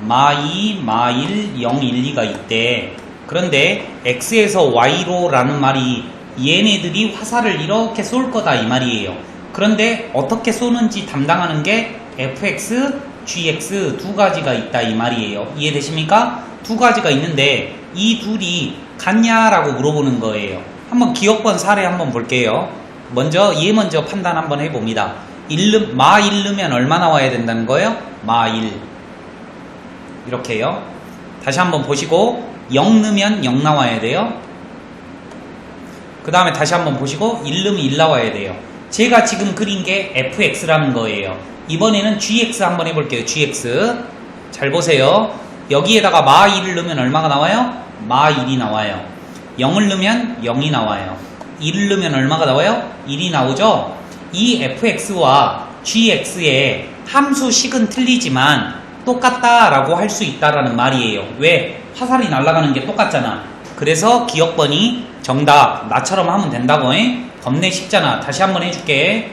마2, 마1, 0, 1, 2가 있대. 그런데 X에서 Y로 라는 말이 얘네들이 화살을 이렇게 쏠 거다 이 말이에요. 그런데 어떻게 쏘는지 담당하는 게 fx, gx 두 가지가 있다 이 말이에요. 이해되십니까? 두 가지가 있는데 이 둘이 같냐라고 물어보는 거예요. 한번 기억번 사례 한번 볼게요. 먼저 얘 먼저 판단 한번 해봅니다. 마 1 넣으면 얼마 나와야 된다는 거예요? 마 1 이렇게요. 다시 한번 보시고 0 넣으면 0 나와야 돼요. 그 다음에 다시 한번 보시고 1 넣으면 1 나와야 돼요. 제가 지금 그린 게 fx라는 거예요. 이번에는 gx 한번 해볼게요. gx 잘 보세요. 여기에다가 마 1을 넣으면 얼마가 나와요? 마 1이 나와요. 0을 넣으면 0이 나와요. 1을 넣으면 얼마가 나와요? 1이 나오죠? 이 fx와 gx의 함수식은 틀리지만 똑같다라고 할 수 있다라는 말이에요. 왜? 화살이 날아가는 게 똑같잖아. 그래서 기억번이 정답 나처럼 하면 된다고. 겁내 쉽잖아. 다시 한번 해줄게.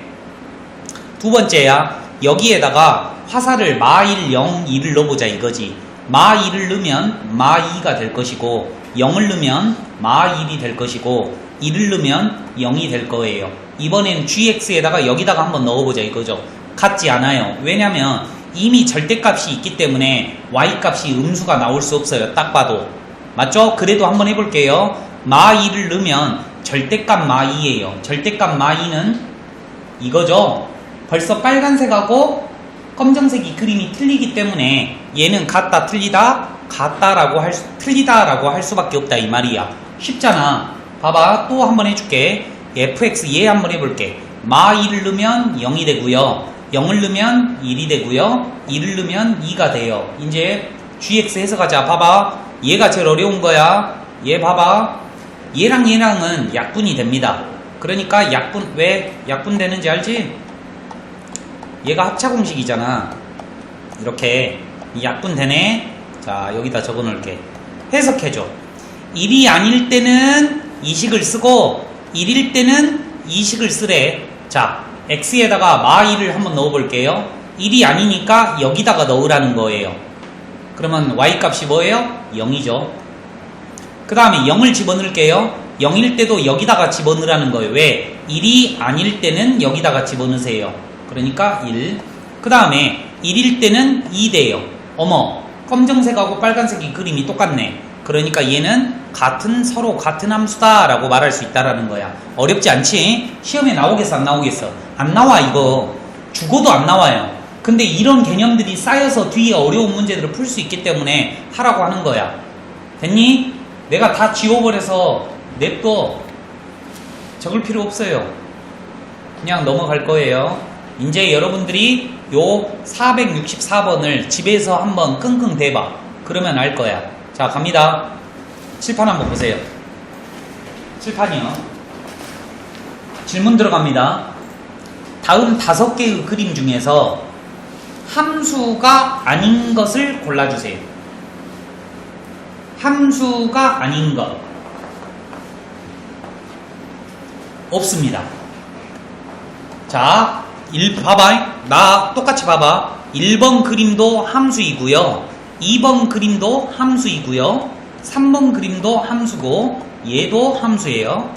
두 번째야. 여기에다가 화살을 마 1, 0, 2를 넣어보자 이거지. 마 1을 넣으면 마 2가 될 것이고 0을 넣으면 마 1이 될 것이고 1을 넣으면 0이 될 거예요. 이번엔 gx에다가 여기다가 한번 넣어보자 이거죠. 같지 않아요. 왜냐면 이미 절대값이 있기 때문에 y값이 음수가 나올 수 없어요. 딱 봐도. 맞죠? 그래도 한번 해볼게요. 마 2를 넣으면 절대값 마 2예요. 절대값 마 2는 이거죠. 벌써 빨간색하고 검정색이 그림이 틀리기 때문에 얘는 같다 틀리다 틀리다라고 할 수밖에 없다 이 말이야. 쉽잖아. 봐봐. 또 한번 해줄게. fx 얘 한번 해볼게. 마 2를 넣으면 0이 되고요. 0을 넣으면 1이 되고요. 1을 넣으면 2가 돼요. 이제 gx 해석하자. 봐봐. 얘가 제일 어려운 거야. 얘 봐봐. 얘랑은 약분이 됩니다. 그러니까 약분, 왜 약분 되는지 알지? 얘가 합차 공식이잖아. 이렇게 약분 되네. 자, 여기다 적어 놓을게. 해석해줘. 1이 아닐 때는 이식을 쓰고 1일 때는 이식을 쓰래. 자, x에다가 마 1을 한번 넣어 볼게요. 1이 아니니까 여기다가 넣으라는 거예요. 그러면 y값이 뭐예요? 0이죠. 그 다음에 0을 집어넣을게요. 0일 때도 여기다가 집어넣으라는 거예요. 왜? 1이 아닐 때는 여기다가 집어넣으세요. 그러니까 1. 그 다음에 1일 때는 2 돼요. 어머, 검정색하고 빨간색이 그림이 똑같네. 그러니까 얘는 서로 같은 함수다 라고 말할 수 있다라는 거야. 어렵지 않지? 시험에 나오겠어 안 나오겠어? 안 나와. 이거 죽어도 안 나와요. 근데 이런 개념들이 쌓여서 뒤에 어려운 문제들을 풀 수 있기 때문에 하라고 하는 거야. 됐니? 내가 다 지워버려서 냅둬. 적을 필요 없어요. 그냥 넘어갈 거예요. 이제 여러분들이 요 464번을 집에서 한번 끙끙 대봐. 그러면 알 거야. 자, 갑니다. 칠판 한번 보세요. 칠판이요. 질문 들어갑니다. 다음 5개의 그림 중에서 함수가 아닌 것을 골라주세요. 함수가 아닌 것. 없습니다. 자, 봐봐. 나 똑같이 봐봐. 1번 그림도 함수이고요. 2번 그림도 함수이고요. 3번 그림도 함수고 얘도 함수예요.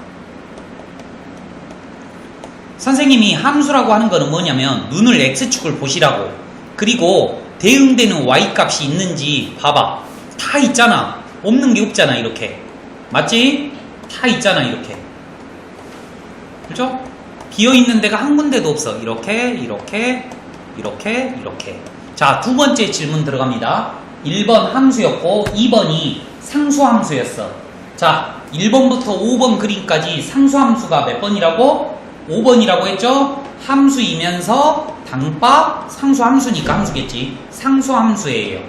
선생님이 함수라고 하는 거는 뭐냐면 눈을 x축을 보시라고. 그리고 대응되는 y값이 있는지 봐봐. 다 있잖아. 없는 게 없잖아 이렇게. 맞지? 다 있잖아 이렇게. 그죠? 비어있는 데가 한 군데도 없어. 이렇게. 자, 두 번째 질문 들어갑니다. 1번 함수였고 2번이 상수함수였어. 자, 1번부터 5번 그림까지 상수함수가 몇 번이라고? 5번이라고 했죠? 함수이면서 당바 상수함수니까 함수겠지. 상수함수예요.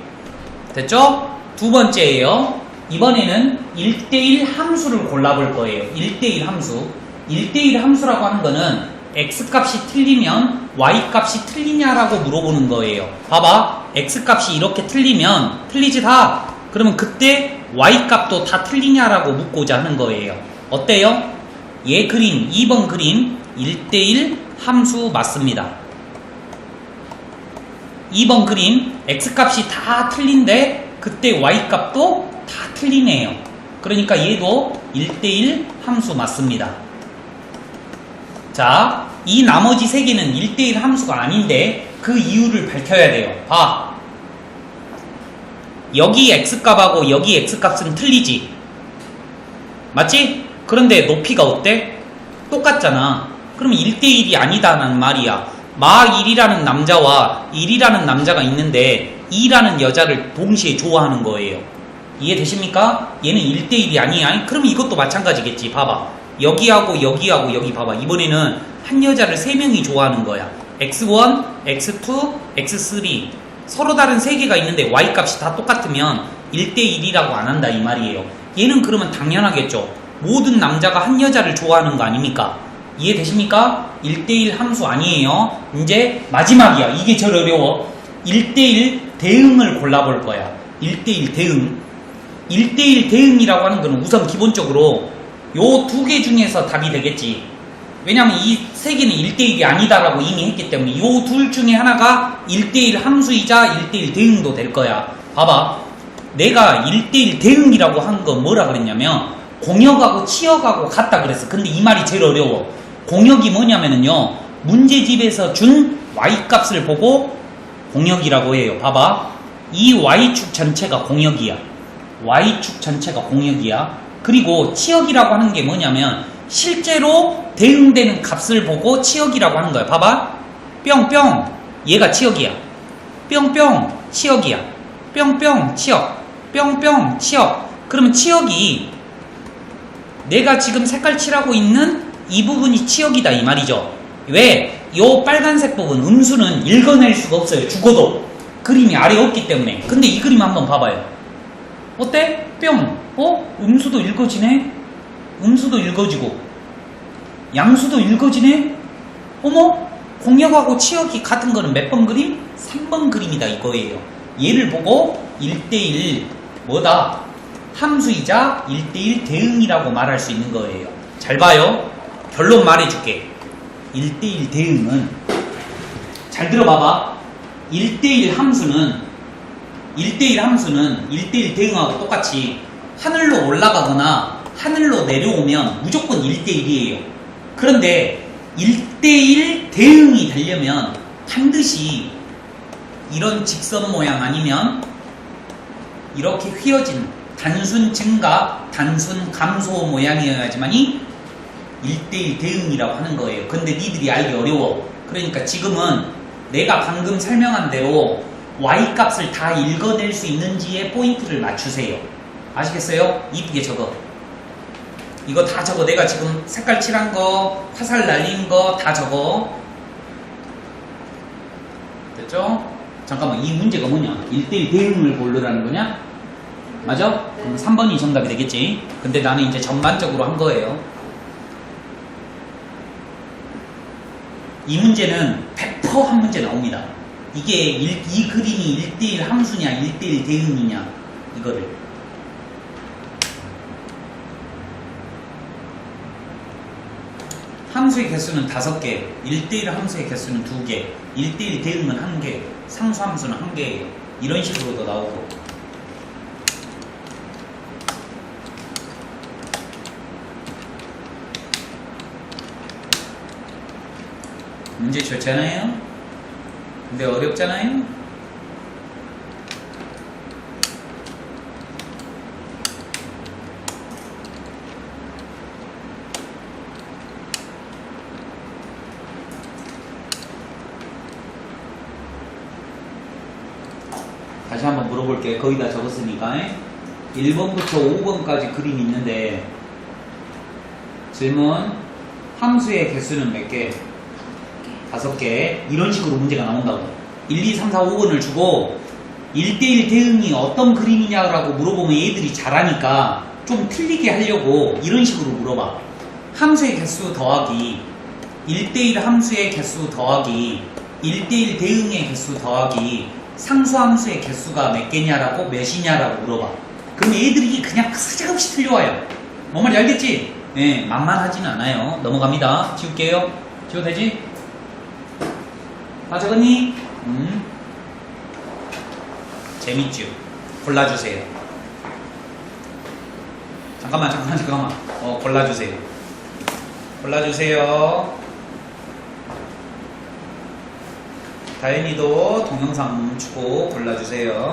됐죠? 두 번째예요. 이번에는 1대1 함수를 골라볼 거예요. 1대1 함수. 1대1 함수라고 하는 거는 x값이 틀리면 y값이 틀리냐라고 물어보는 거예요. 봐봐. x값이 이렇게 틀리면 틀리지 다. 그러면 그때 y값도 다 틀리냐라고 묻고자 하는 거예요. 어때요? 얘 그림, 2번 그림 1대1 함수 맞습니다. 2번 그림 x값이 다 틀린데 그때 y값도 다 틀리네요. 그러니까 얘도 1대1 함수 맞습니다. 자, 이 나머지 세 개는 1대1 함수가 아닌데 그 이유를 밝혀야 돼요. 봐. 여기 x값하고 여기 x값은 틀리지. 맞지? 그런데 높이가 어때? 똑같잖아. 그러면 1대1이 아니다는 말이야. 마 1이라는 남자와 1이라는 남자가 있는데 2라는 여자를 동시에 좋아하는 거예요. 이해되십니까? 얘는 1대1이 아니야. 그럼 이것도 마찬가지겠지. 봐봐. 여기하고 여기하고 여기 봐봐. 이번에는 한 여자를 3명이 좋아하는 거야. x1, x2, x3 서로 다른 3개가 있는데 y값이 다 똑같으면 1대1이라고 안 한다 이 말이에요. 얘는 그러면 당연하겠죠. 모든 남자가 한 여자를 좋아하는 거 아닙니까? 이해되십니까? 1대1 함수 아니에요. 이제 마지막이야. 이게 제일 어려워. 1대1 대응을 골라볼 거야. 1대1 대응. 1대1 대응이라고 하는 거는 우선 기본적으로 요 두 개 중에서 답이 되겠지. 왜냐면 이 세 개는 1대1이 아니다라고 이미 했기 때문에 요 둘 중에 하나가 1대1 함수이자 1대1 대응도 될 거야. 봐봐. 내가 1대1 대응이라고 한 건 뭐라 그랬냐면 공역하고 치역하고 같다 그랬어. 근데 이 말이 제일 어려워. 공역이 뭐냐면은요. 문제집에서 준 y값을 보고 공역이라고 해요. 봐봐. 이 y축 전체가 공역이야. y축 전체가 공역이야. 그리고 치역이라고 하는 게 뭐냐면 실제로 대응되는 값을 보고 치역이라고 하는 거야. 봐봐. 뿅뿅. 얘가 치역이야. 뿅뿅. 치역이야. 뿅뿅. 치역. 뿅뿅. 치역. 그러면 치역이 내가 지금 색깔 칠하고 있는 이 부분이 치역이다 이 말이죠. 왜? 요 빨간색 부분 음수는 읽어낼 수가 없어요. 죽어도. 그림이 아래에 없기 때문에. 근데 이 그림 한번 봐봐요. 어때? 뿅. 음수도 읽어지네? 음수도 읽어지고 양수도 읽어지네? 어머? 공역하고 치역이 같은 거는 몇 번 그림? 3번 그림이다 이거예요. 얘를 보고 1대1 뭐다? 함수이자 1대1 대응이라고 말할 수 있는 거예요. 잘 봐요. 결론 말해줄게. 1대1 대응은 잘 들어봐봐. 1대1 함수는 1대1 대응하고 똑같이 하늘로 올라가거나 하늘로 내려오면 무조건 1대1이에요. 그런데 1대1 대응이 되려면 반드시 이런 직선 모양 아니면 이렇게 휘어진 단순 증가, 단순 감소 모양이어야지만이 1대1 대응이라고 하는 거예요. 근데 니들이 알기 어려워. 그러니까 지금은 내가 방금 설명한 대로 y값을 다 읽어낼 수 있는지에 포인트를 맞추세요. 아시겠어요? 이쁘게 적어. 이거 다 적어. 내가 지금 색깔 칠한 거, 화살 날린 거 다 적어. 됐죠? 잠깐만, 이 문제가 뭐냐? 1대1 대응을 고르라는 거냐? 맞아? 그럼 3번이 정답이 되겠지? 근데 나는 이제 전반적으로 한 거예요. 이 문제는 100% 한 문제 나옵니다. 이게 이 그림이 1대1 함수냐 1대1 대응이냐 이거를. 함수의 개수는 5개, 1대1 함수의 개수는 2개, 1대1 대응은 1개, 상수함수는 1개예요. 이런 식으로도 나오고. 문제 좋잖아요? 근데 어렵잖아요? 다시 한번 물어볼게요. 거기다 적었으니까. 1번부터 5번까지 그림이 있는데 질문 함수의 개수는 몇 개? 5개. 이런 식으로 문제가 나온다고. 1, 2, 3, 4, 5번을 주고 1대1 대응이 어떤 그림이냐라고 물어보면 얘들이 잘하니까 좀 틀리게 하려고 이런 식으로 물어봐. 함수의 개수 더하기 1대1 함수의 개수 더하기 1대1 대응의 개수 더하기 상수함수의 개수가 몇 개냐라고 몇이냐라고 물어봐. 그럼 얘들이 그냥 사정없이 틀려와요. 뭔 말인지 알겠지? 네, 만만하진 않아요. 넘어갑니다. 지울게요. 지워도 되지? 다 적었니? 재밌죠? 골라주세요. 잠깐만. 골라주세요. 다현이도 동영상 멈추고 골라주세요.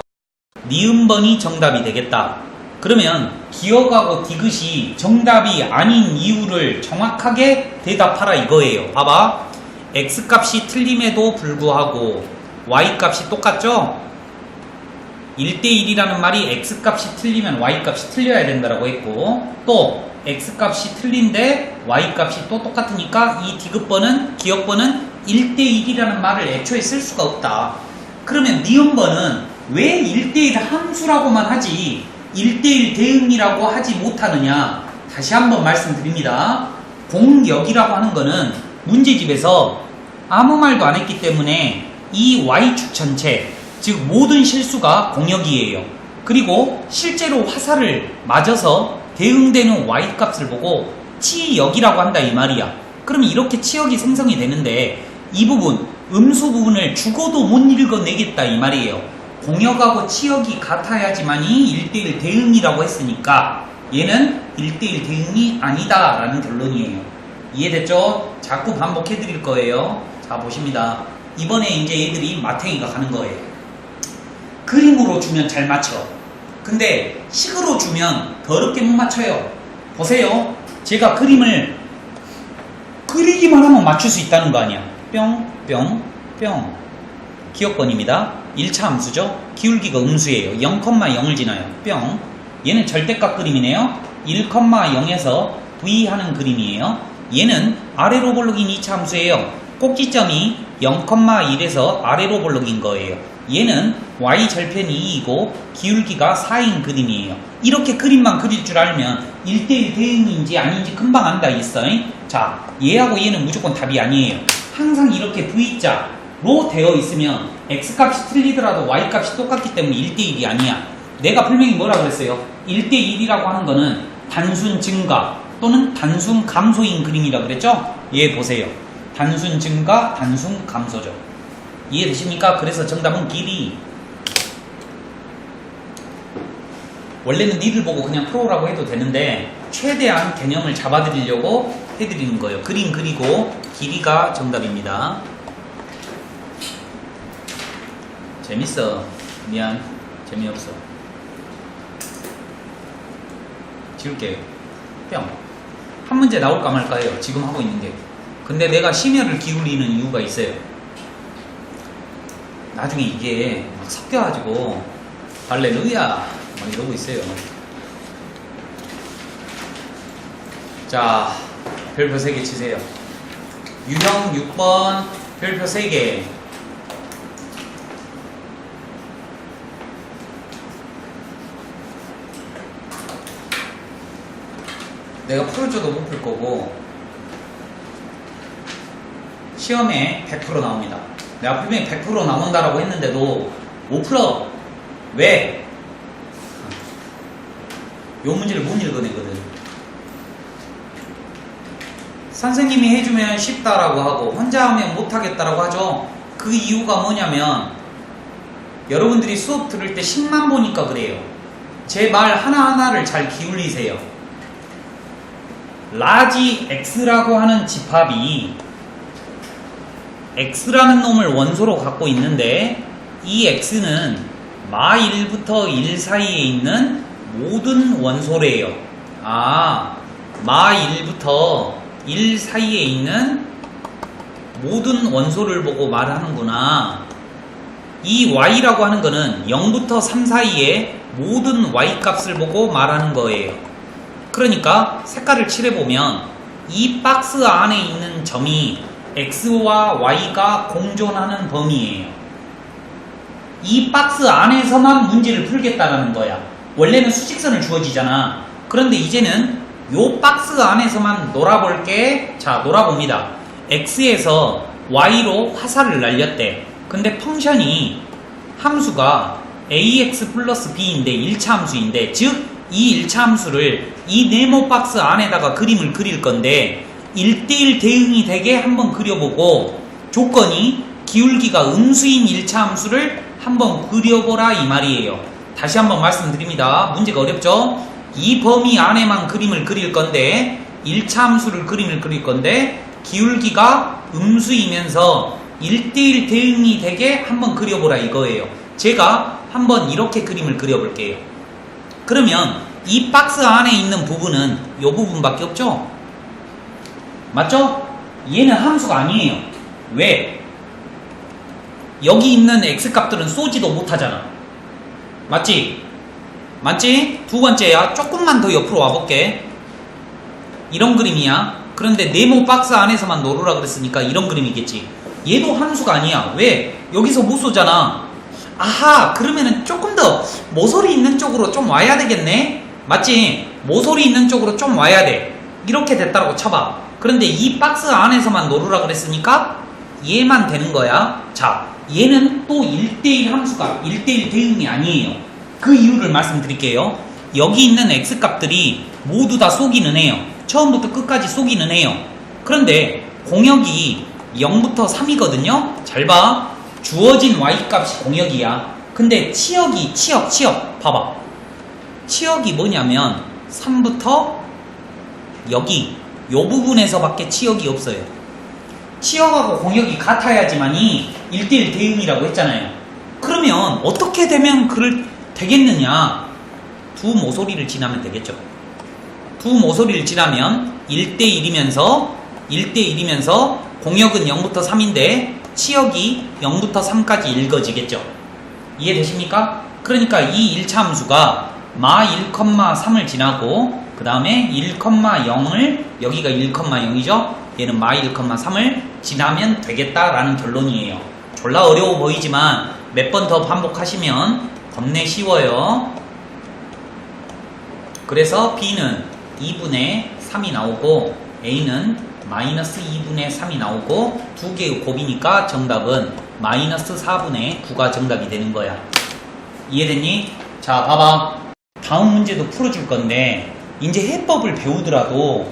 니은번이 정답이 되겠다. 그러면 기억하고 디귿이 정답이 아닌 이유를 정확하게 대답하라 이거예요. 봐봐. X값이 틀림에도 불구하고 Y값이 똑같죠? 1대1이라는 말이 X값이 틀리면 Y값이 틀려야 된다고 했고, 또 X값이 틀린데 Y값이 또 똑같으니까 이 디귿번은 기억번은 1대1이라는 말을 애초에 쓸 수가 없다. 그러면 니은번은 왜 1대1 함수라고만 하지 1대1 대응이라고 하지 못하느냐? 다시 한번 말씀드립니다. 공역이라고 하는 거는 문제집에서 아무 말도 안 했기 때문에 이 Y축 전체, 즉 모든 실수가 공역이에요. 그리고 실제로 화살을 맞아서 대응되는 Y값을 보고 치역이라고 한다 이 말이야. 그러면 이렇게 치역이 생성이 되는데 이 부분, 음수 부분을 죽어도 못 읽어내겠다 이 말이에요. 공역하고 치역이 같아야지만이 1대1 대응이라고 했으니까 얘는 1대1 대응이 아니다 라는 결론이에요. 이해됐죠? 자꾸 반복해 드릴 거예요. 자 보십니다. 이번에 이제 얘들이 마탱이가 가는 거예요. 그림으로 주면 잘 맞춰. 근데 식으로 주면 더럽게 못 맞춰요. 보세요. 제가 그림을 그리기만 하면 맞출 수 있다는 거 아니야. 뿅, 뿅, 뿅. 기억번입니다. 1차 함수죠. 기울기가 음수예요. 0,0을 지나요. 뿅. 얘는 절대값 그림이네요. 1,0에서 V 하는 그림이에요. 얘는 아래로 볼록인 2차 함수예요. 꼭지점이 0,1에서 아래로 볼록인 거예요. 얘는 y 절편이 2이고 기울기가 4인 그림이에요. 이렇게 그림만 그릴 줄 알면 1대1 대응인지 아닌지 금방 안다 있어. 자, 얘하고 얘는 무조건 답이 아니에요. 항상 이렇게 V자로 되어 있으면 X값이 틀리더라도 Y값이 똑같기 때문에 1대1이 아니야. 내가 분명히 뭐라 그랬어요? 1대1이라고 하는 거는 단순 증가 또는 단순 감소인 그림이라 그랬죠? 얘 보세요. 단순 증가, 단순 감소죠. 이해되십니까? 그래서 정답은 길이. 원래는 니들 보고 그냥 프로라고 해도 되는데 최대한 개념을 잡아드리려고 해드리는 거예요. 그림 그리고 길이가 정답입니다. 재밌어. 미안. 재미없어. 지울게요. 뿅. 한 문제 나올까 말까요? 지금 하고 있는 게. 근데 내가 심혈을 기울이는 이유가 있어요. 나중에 이게 막 섞여가지고 할렐루야 막 이러고 있어요. 자, 별표 3개 치세요. 유형 6번 별표 3개. 내가 풀어줘도 못 풀 거고 시험에 100% 나옵니다. 내가 분명히 100% 나온다라고 했는데도 못 풀어. 왜? 요 문제를 못 읽어내거든. 선생님이 해주면 쉽다라고 하고 혼자 하면 못하겠다라고 하죠. 그 이유가 뭐냐면 여러분들이 수업 들을 때 10만 보니까 그래요. 제 말 하나하나를 잘 기울이세요. 라지 X라고 하는 집합이 X라는 놈을 원소로 갖고 있는데 이 X는 마 1부터 1 사이에 있는 모든 원소래요. 아, 마 1부터 1 사이에 있는 모든 원소를 보고 말하는구나. 이 y라고 하는 거는 0부터 3 사이에 모든 y 값을 보고 말하는 거예요. 그러니까 색깔을 칠해보면 이 박스 안에 있는 점이 x와 y가 공존하는 범위예요. 이 박스 안에서만 문제를 풀겠다라는 거야. 원래는 수직선을 주어지잖아. 그런데 이제는 요 박스 안에서만 놀아볼게. 자, 놀아봅니다. x에서 y로 화살을 날렸대. 근데 펑션이 함수가 ax 플러스 b인데 1차 함수인데, 즉 이 1차 함수를 이 네모 박스 안에다가 그림을 그릴 건데 1대1 대응이 되게 한번 그려보고, 조건이 기울기가 음수인 1차 함수를 한번 그려보라 이 말이에요. 다시 한번 말씀드립니다. 문제가 어렵죠? 이 범위 안에만 그림을 그릴 건데 1차 함수를 그림을 그릴 건데 기울기가 음수이면서 1대1 대응이 되게 한번 그려보라 이거예요. 제가 한번 이렇게 그림을 그려볼게요. 그러면 이 박스 안에 있는 부분은 이 부분밖에 없죠? 맞죠? 얘는 함수가 아니에요. 왜? 여기 있는 x값들은 쏘지도 못하잖아. 맞지? 맞지? 두 번째야. 조금만 더 옆으로 와볼게. 이런 그림이야. 그런데 네모 박스 안에서만 놀으라 그랬으니까 이런 그림이겠지. 얘도 함수가 아니야. 왜? 여기서 못 쏘잖아. 아하, 그러면은 조금 더 모서리 있는 쪽으로 좀 와야 되겠네? 맞지? 모서리 있는 쪽으로 좀 와야 돼. 이렇게 됐다고 쳐봐. 그런데 이 박스 안에서만 놀으라 그랬으니까 얘만 되는 거야. 자, 얘는 또 1대1 함수가 1대1 대응이 아니에요. 그 이유를 말씀드릴게요. 여기 있는 x값들이 모두 다 쏘기는 해요. 처음부터 끝까지 쏘기는 해요. 그런데 공역이 0부터 3이거든요. 잘 봐. 주어진 y값이 공역이야. 근데 치역이 치역 봐봐. 치역이 뭐냐면 3부터 여기 요 부분에서밖에 치역이 없어요. 치역하고 공역이 같아야지만이 1대1 대응이라고 했잖아요. 그러면 어떻게 되면 되겠느냐? 두 모서리를 지나면 되겠죠. 두 모서리를 지나면 1대1이면서 공역은 0부터 3인데 치역이 0부터 3까지 읽어지겠죠. 이해되십니까? 그러니까 이 1차 함수가 마 1,3을 지나고 그 다음에 1,0을 여기가 1,0이죠. 얘는 마 1,3을 지나면 되겠다라는 결론이에요. 졸라 어려워 보이지만 몇 번 더 반복하시면 겁내 쉬워요. 그래서 B는 2분의 3이 나오고 A는 마이너스 2분의 3이 나오고 두 개의 곱이니까 정답은 마이너스 4분의 9가 정답이 되는 거야. 이해됐니? 자, 봐봐. 다음 문제도 풀어줄 건데 이제 해법을 배우더라도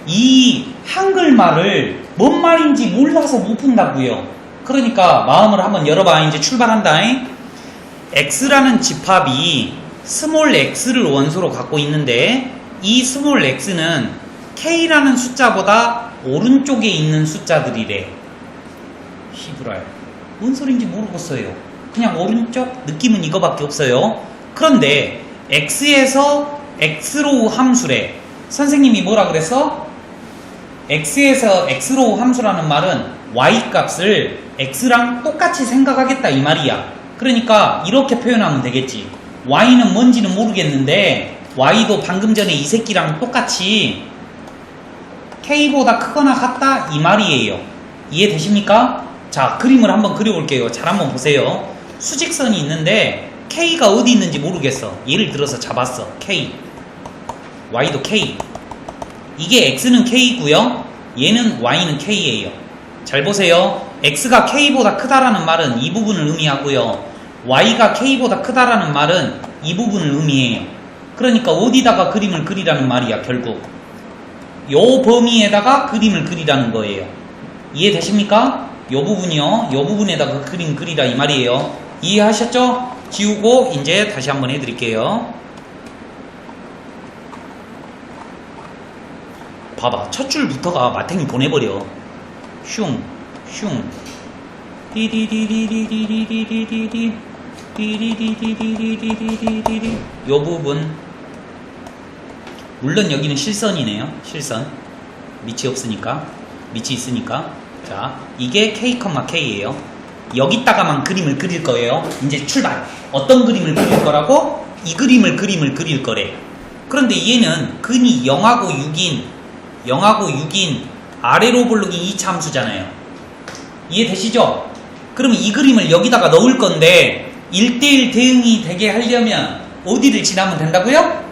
이 한글말을 뭔 말인지 몰라서 못 푼다고요. 그러니까 마음을 한번 열어봐. 이제 출발한다. x라는 집합이 스몰 x를 원소로 갖고 있는데 이 스몰 x는 k라는 숫자보다 오른쪽에 있는 숫자들이래. 히브랄 뭔 소린지 모르겠어요. 그냥 오른쪽 느낌은 이거밖에 없어요. 그런데 x에서 x로우 함수래. 선생님이 뭐라 그랬어? x에서 x로우 함수라는 말은 y값을 x랑 똑같이 생각하겠다 이 말이야. 그러니까 이렇게 표현하면 되겠지. y는 뭔지는 모르겠는데 y도 방금 전에 이 새끼랑 똑같이 k보다 크거나 같다 이 말이에요. 이해되십니까? 자, 그림을 한번 그려볼게요. 잘 한번 보세요. 수직선이 있는데 k가 어디 있는지 모르겠어. 예를 들어서 잡았어. k y도 k. 이게 x는 k고요. 얘는 y는 k예요. 잘 보세요. x가 k보다 크다라는 말은 이 부분을 의미하고요. y가 k보다 크다라는 말은 이 부분을 의미해요. 그러니까 어디다가 그림을 그리라는 말이야. 결국 요 범위에다가 그림을 그리라는 거예요. 이해되십니까? 요 부분이요. 요 부분에다가 그림 그리라 이 말이에요. 이해하셨죠? 지우고 이제 다시 한번 해드릴게요. 봐봐. 첫 줄부터가 마탱이 보내버려. 슝 디디디디디디디디디디 디디디디디디디디디디 요 부분. 물론 여기는 실선이네요. 실선. 밑이 없으니까. 밑이 있으니까. 자, 이게 k, k예요. 여기다가만 그림을 그릴 거예요. 이제 출발. 어떤 그림을 그릴 거라고? 이 그림을 그릴 거래. 그런데 얘는 근이 0하고 6인 아래로 볼록인 2차 함수잖아요. 이해되시죠? 그러면 이 그림을 여기다가 넣을 건데 1대1 대응이 되게 하려면 어디를 지나면 된다고요?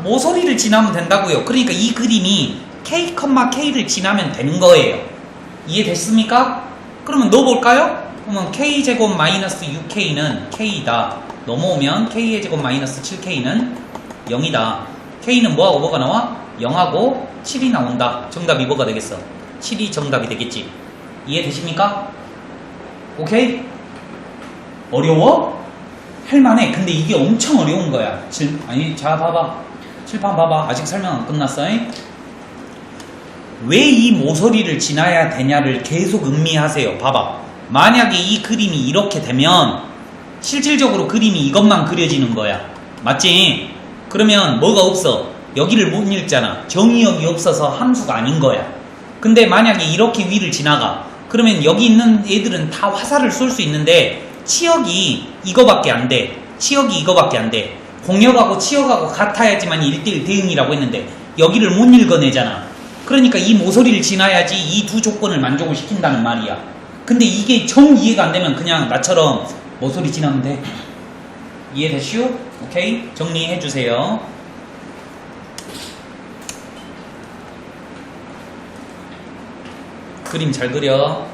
모서리를 지나면 된다고요. 그러니까 이 그림이 K, K를 지나면 되는 거예요. 이해됐습니까? 그러면 넣어볼까요? 그러면 K제곱 마이너스 6K는 K이다. 넘어오면 K의 제곱 마이너스 7K는 0이다. K는 뭐하고 뭐가 나와? 0하고 7이 나온다. 정답이 뭐가 되겠어? 7이 정답이 되겠지. 이해되십니까? 오케이? 어려워? 할만해. 근데 이게 엄청 어려운 거야. 자 봐봐. 칠판 봐봐. 아직 설명 안 끝났어. 왜 이 모서리를 지나야 되냐를 계속 음미하세요. 봐봐. 만약에 이 그림이 이렇게 되면 실질적으로 그림이 이것만 그려지는 거야. 맞지? 그러면 뭐가 없어? 여기를 못 읽잖아. 정의역이 없어서 함수가 아닌 거야. 근데 만약에 이렇게 위를 지나가. 그러면 여기 있는 애들은 다 화살을 쏠 수 있는데 치역이 이거밖에 안 돼. 치역이 이거밖에 안 돼. 공역하고 치역하고 같아야지만 1대1 대응이라고 했는데 여기를 못 읽어내잖아. 그러니까 이 모서리를 지나야지 이 두 조건을 만족을 시킨다는 말이야. 근데 이게 정 이해가 안 되면 그냥 나처럼 모서리 지나면 돼. 이해됐슈? 오케이? 정리해 주세요. 그림 잘 그려.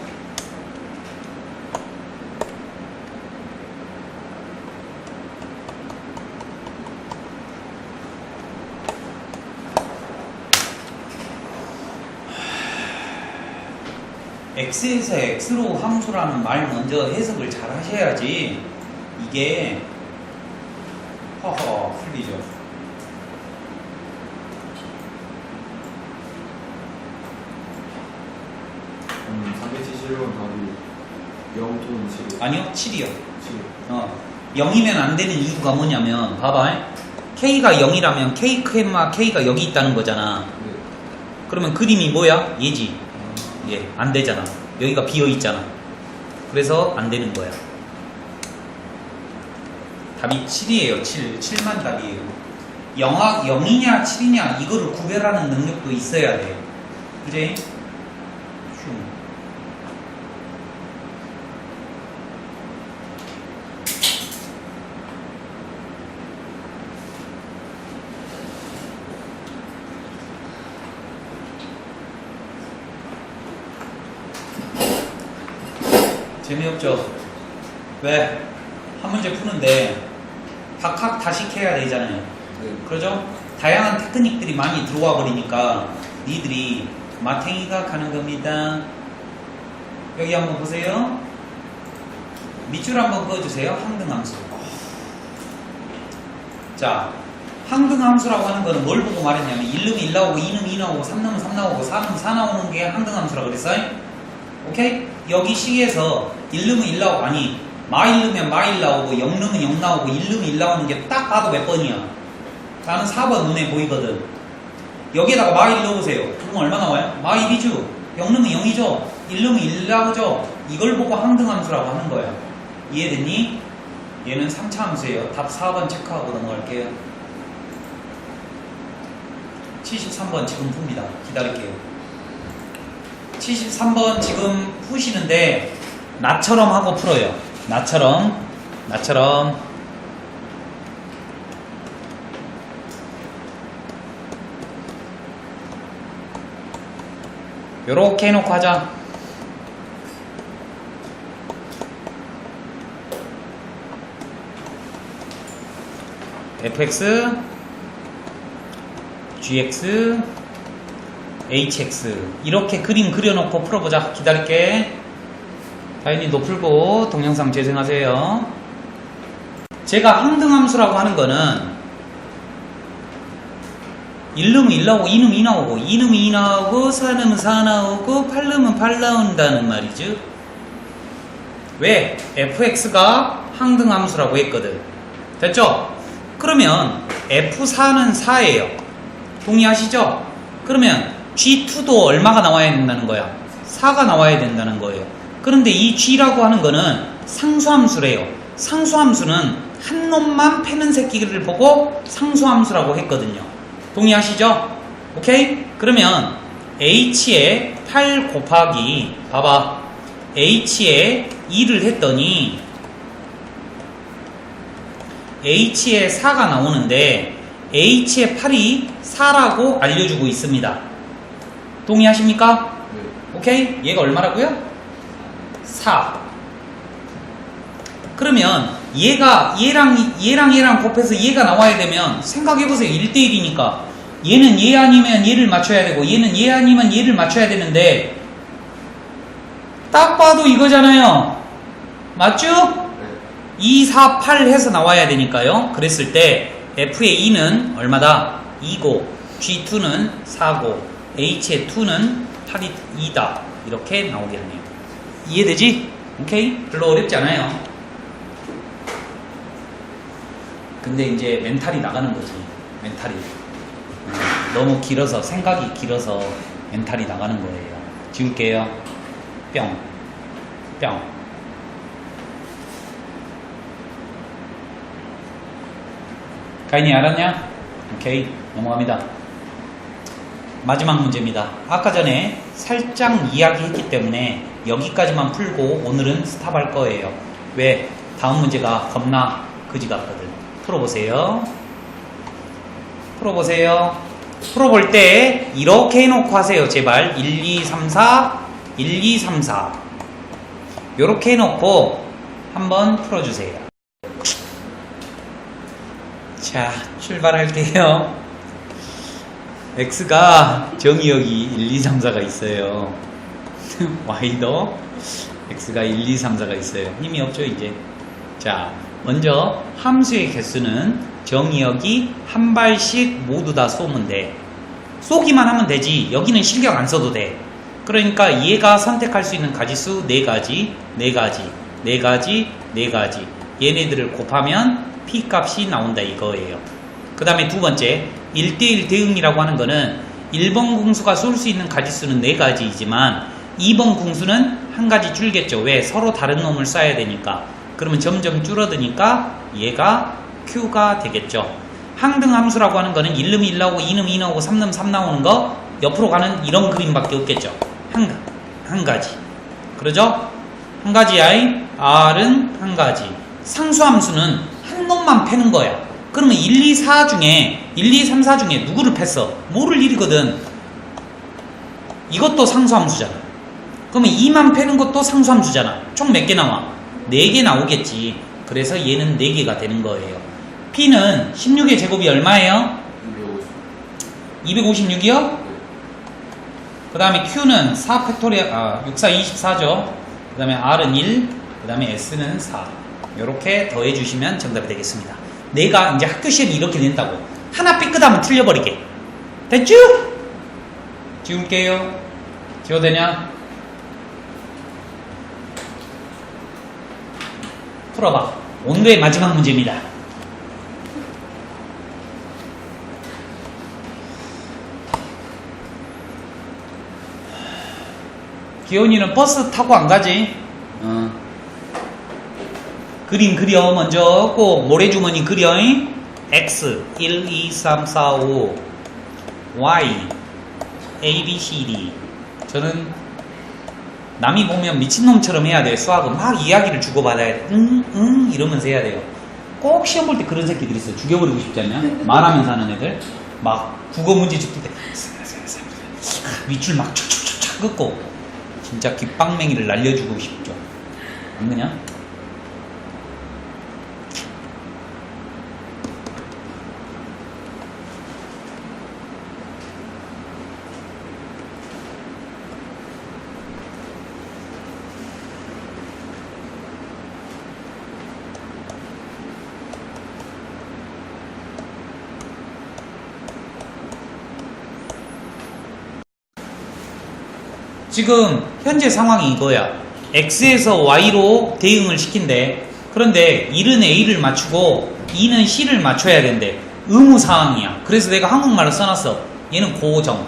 X에서 X로 함수라는 말 먼저 해석을 잘 하셔야지 이게 풀리죠. 음, 371번 답이 0 또는 7. 아니요, 7이요. 7. 0이면 안 되는 이유가 뭐냐면 봐봐. K가 0이라면 K, K가 여기 있다는 거잖아. 네. 그러면 그림이 뭐야? 얘지. 예, 안 되잖아. 여기가 비어 있잖아. 그래서 안 되는 거야. 답이 7이에요. 7만 답이에요. 0이냐 7이냐 이거를 구별하는 능력도 있어야 돼. 그제? 재미없죠? 왜? 한 문제 푸는데 각각 다식해야 되잖아요. 네. 그러죠? 다양한 테크닉들이 많이 들어와 버리니까 니들이 마탱이가 가는 겁니다. 여기 한번 보세요. 밑줄 한번 그어주세요. 항등함수. 자, 항등함수라고 하는 거는 뭘 보고 말했냐면 1놈이 1 나오고 2놈이 2 나오고 3놈은 3 나오고 4놈은 4 나오는 게 항등함수라고 그랬어요? 오케이? 여기 시에서 1놈은 1 나오고 아니 마 1놈이면 마 1 나오고 0놈은 0 나오고 1놈이 1 나오는 게 딱 봐도 몇 번이야? 나는 4번 눈에 보이거든. 여기에다가 마 1 넣어보세요. 그럼 얼마 나와요? 마 1이죠. 0놈은 0이죠. 1놈은 1 나오죠. 이걸 보고 항등함수라고 하는 거야. 이해됐니? 얘는 3차 함수예요. 답 4번 체크하고 넘어갈게요. 73번 지금 풉니다. 기다릴게요. 73번 지금 푸시는데 나처럼 하고 풀어요. 나처럼 요렇게 해놓고 하자. fx gx hx 이렇게 그림 그려놓고 풀어보자. 기다릴게. 다인님도 풀고 동영상 재생하세요. 제가 항등함수라고 하는 거는 1놈은 1 나오고 2놈은 2 나오고 2놈은 2 나오고 4놈은 4 나오고 8놈은 8 나온다는 말이죠. 왜? fx가 항등함수라고 했거든. 됐죠? 그러면 f4는 4예요. 동의하시죠? 그러면 g2도 얼마가 나와야 된다는 거야? 4가 나와야 된다는 거예요. 그런데 이 g라고 하는 거는 상수함수래요. 상수함수는 한 놈만 패는 새끼를 보고 상수함수라고 했거든요. 동의하시죠? 오케이? 그러면 h에 8 곱하기 봐봐 h에 2를 했더니 h에 4가 나오는데 h에 8이 4라고 알려주고 있습니다. 동의하십니까? 네. 오케이? 얘가 얼마라고요? 4. 그러면 얘랑 곱해서 얘가 나와야 되면 생각해보세요. 1대1이니까 얘는 얘 아니면 얘를 맞춰야 되고 얘는 얘 아니면 얘를 맞춰야 되는데 딱 봐도 이거잖아요. 맞죠? 네. 2, 4, 8 해서 나와야 되니까요. 그랬을 때 F의 2는 얼마다? 2고 G2는 4고 H의 2는 8이 2다. 이렇게 나오게 하네요. 이해되지? 오케이? 별로 어렵지 않아요. 근데 이제 멘탈이 나가는 거지. 멘탈이. 너무 길어서, 생각이 길어서 멘탈이 나가는 거예요. 지울게요. 뿅. 뿅. 가인이 알았냐? 오케이. 넘어갑니다. 마지막 문제입니다. 아까 전에 살짝 이야기했기 때문에 여기까지만 풀고 오늘은 스탑할 거예요. 왜? 다음 문제가 겁나 그지 같거든. 풀어보세요. 풀어보세요. 풀어볼 때 이렇게 해놓고 하세요. 제발 1, 2, 3, 4 1, 2, 3, 4 요렇게 해놓고 한번 풀어주세요. 자, 출발할게요. X가 정의역이 1, 2, 3, 4가 있어요. Y도 X가 1, 2, 3, 4가 있어요. 힘이 없죠 이제. 자, 먼저 함수의 개수는 정의역이 한 발씩 모두 다 쏘면 돼. 쏘기만 하면 되지. 여기는 신경 안 써도 돼. 그러니까 얘가 선택할 수 있는 가지수 4가지, 4가지, 4가지, 4가지. 얘네들을 곱하면 P값이 나온다 이거예요. 그 다음에 두 번째 1대1 대응이라고 하는 거는 1번 궁수가 쏠 수 있는 가지수는 4가지이지만 2번 궁수는 한 가지 줄겠죠. 왜? 서로 다른 놈을 쏴야 되니까. 그러면 점점 줄어드니까 얘가 Q가 되겠죠. 항등함수라고 하는 거는 1놈이 1 나오고 2놈이 2 나오고 3놈 3 나오는 거 옆으로 가는 이런 그림밖에 없겠죠. 한 가지. 그러죠? 한 가지야. R은 한 가지. 상수함수는 한 놈만 패는 거야. 그러면 1, 2, 4 중에 1, 2, 3, 4 중에 누구를 팼어? 모를 일이거든. 이것도 상수함수잖아. 그러면 2만 패는 것도 상수함수잖아. 총 몇 개 나와? 4개 나오겠지. 그래서 얘는 4개가 되는 거예요. P는 16의 제곱이 얼마예요? 256이요? 그 다음에 Q는 4 팩토리얼, 6, 4, 24죠. 그 다음에 R은 1, 그 다음에 S는 4. 이렇게 더해주시면 정답이 되겠습니다. 내가 이제 학교 시험이 이렇게 된다고. 하나 삐끗하면 틀려버리게. 됐죠? 지울게요. 지워도 되냐? 풀어봐. 오늘의 마지막 문제입니다. 기온이는 버스 타고 안 가지? 그림 그려. 먼저 꼭 모래주머니 그려. X 1, 2, 3, 4, 5 Y A, B, C, D. 저는 남이 보면 미친놈처럼 해야 돼. 수학은 막 이야기를 주고받아야 돼. 이러면서 해야 돼요. 꼭 시험 볼 때 그런 새끼들 있어. 죽여버리고 싶지 않냐? 말하면서 하는 애들. 막 국어 문제 줄 때 밑줄 막 촥촥촥 긋고 진짜 깃방맹이를 날려주고 싶죠. 안 그냐? 지금 현재 상황이 이거야. X에서 Y로 대응을 시킨대. 그런데 1은 A를 맞추고 2는 C를 맞춰야 된대. 의무사항이야. 그래서 내가 한국말로 써놨어. 얘는 고정.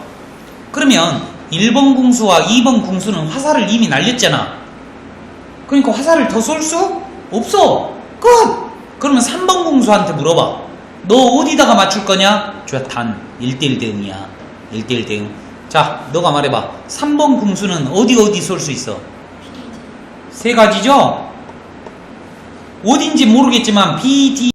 그러면 1번 궁수와 2번 궁수는 화살을 이미 날렸잖아. 그러니까 화살을 더 쏠 수 없어. 끝! 그러면 3번 궁수한테 물어봐. 너 어디다가 맞출 거냐? 단 1대1 대응이야. 1대1 대응. 자, 너가 말해봐. 3번 궁수는 어디 쏠 수 있어? 세 가지죠? 어딘지 모르겠지만 B, D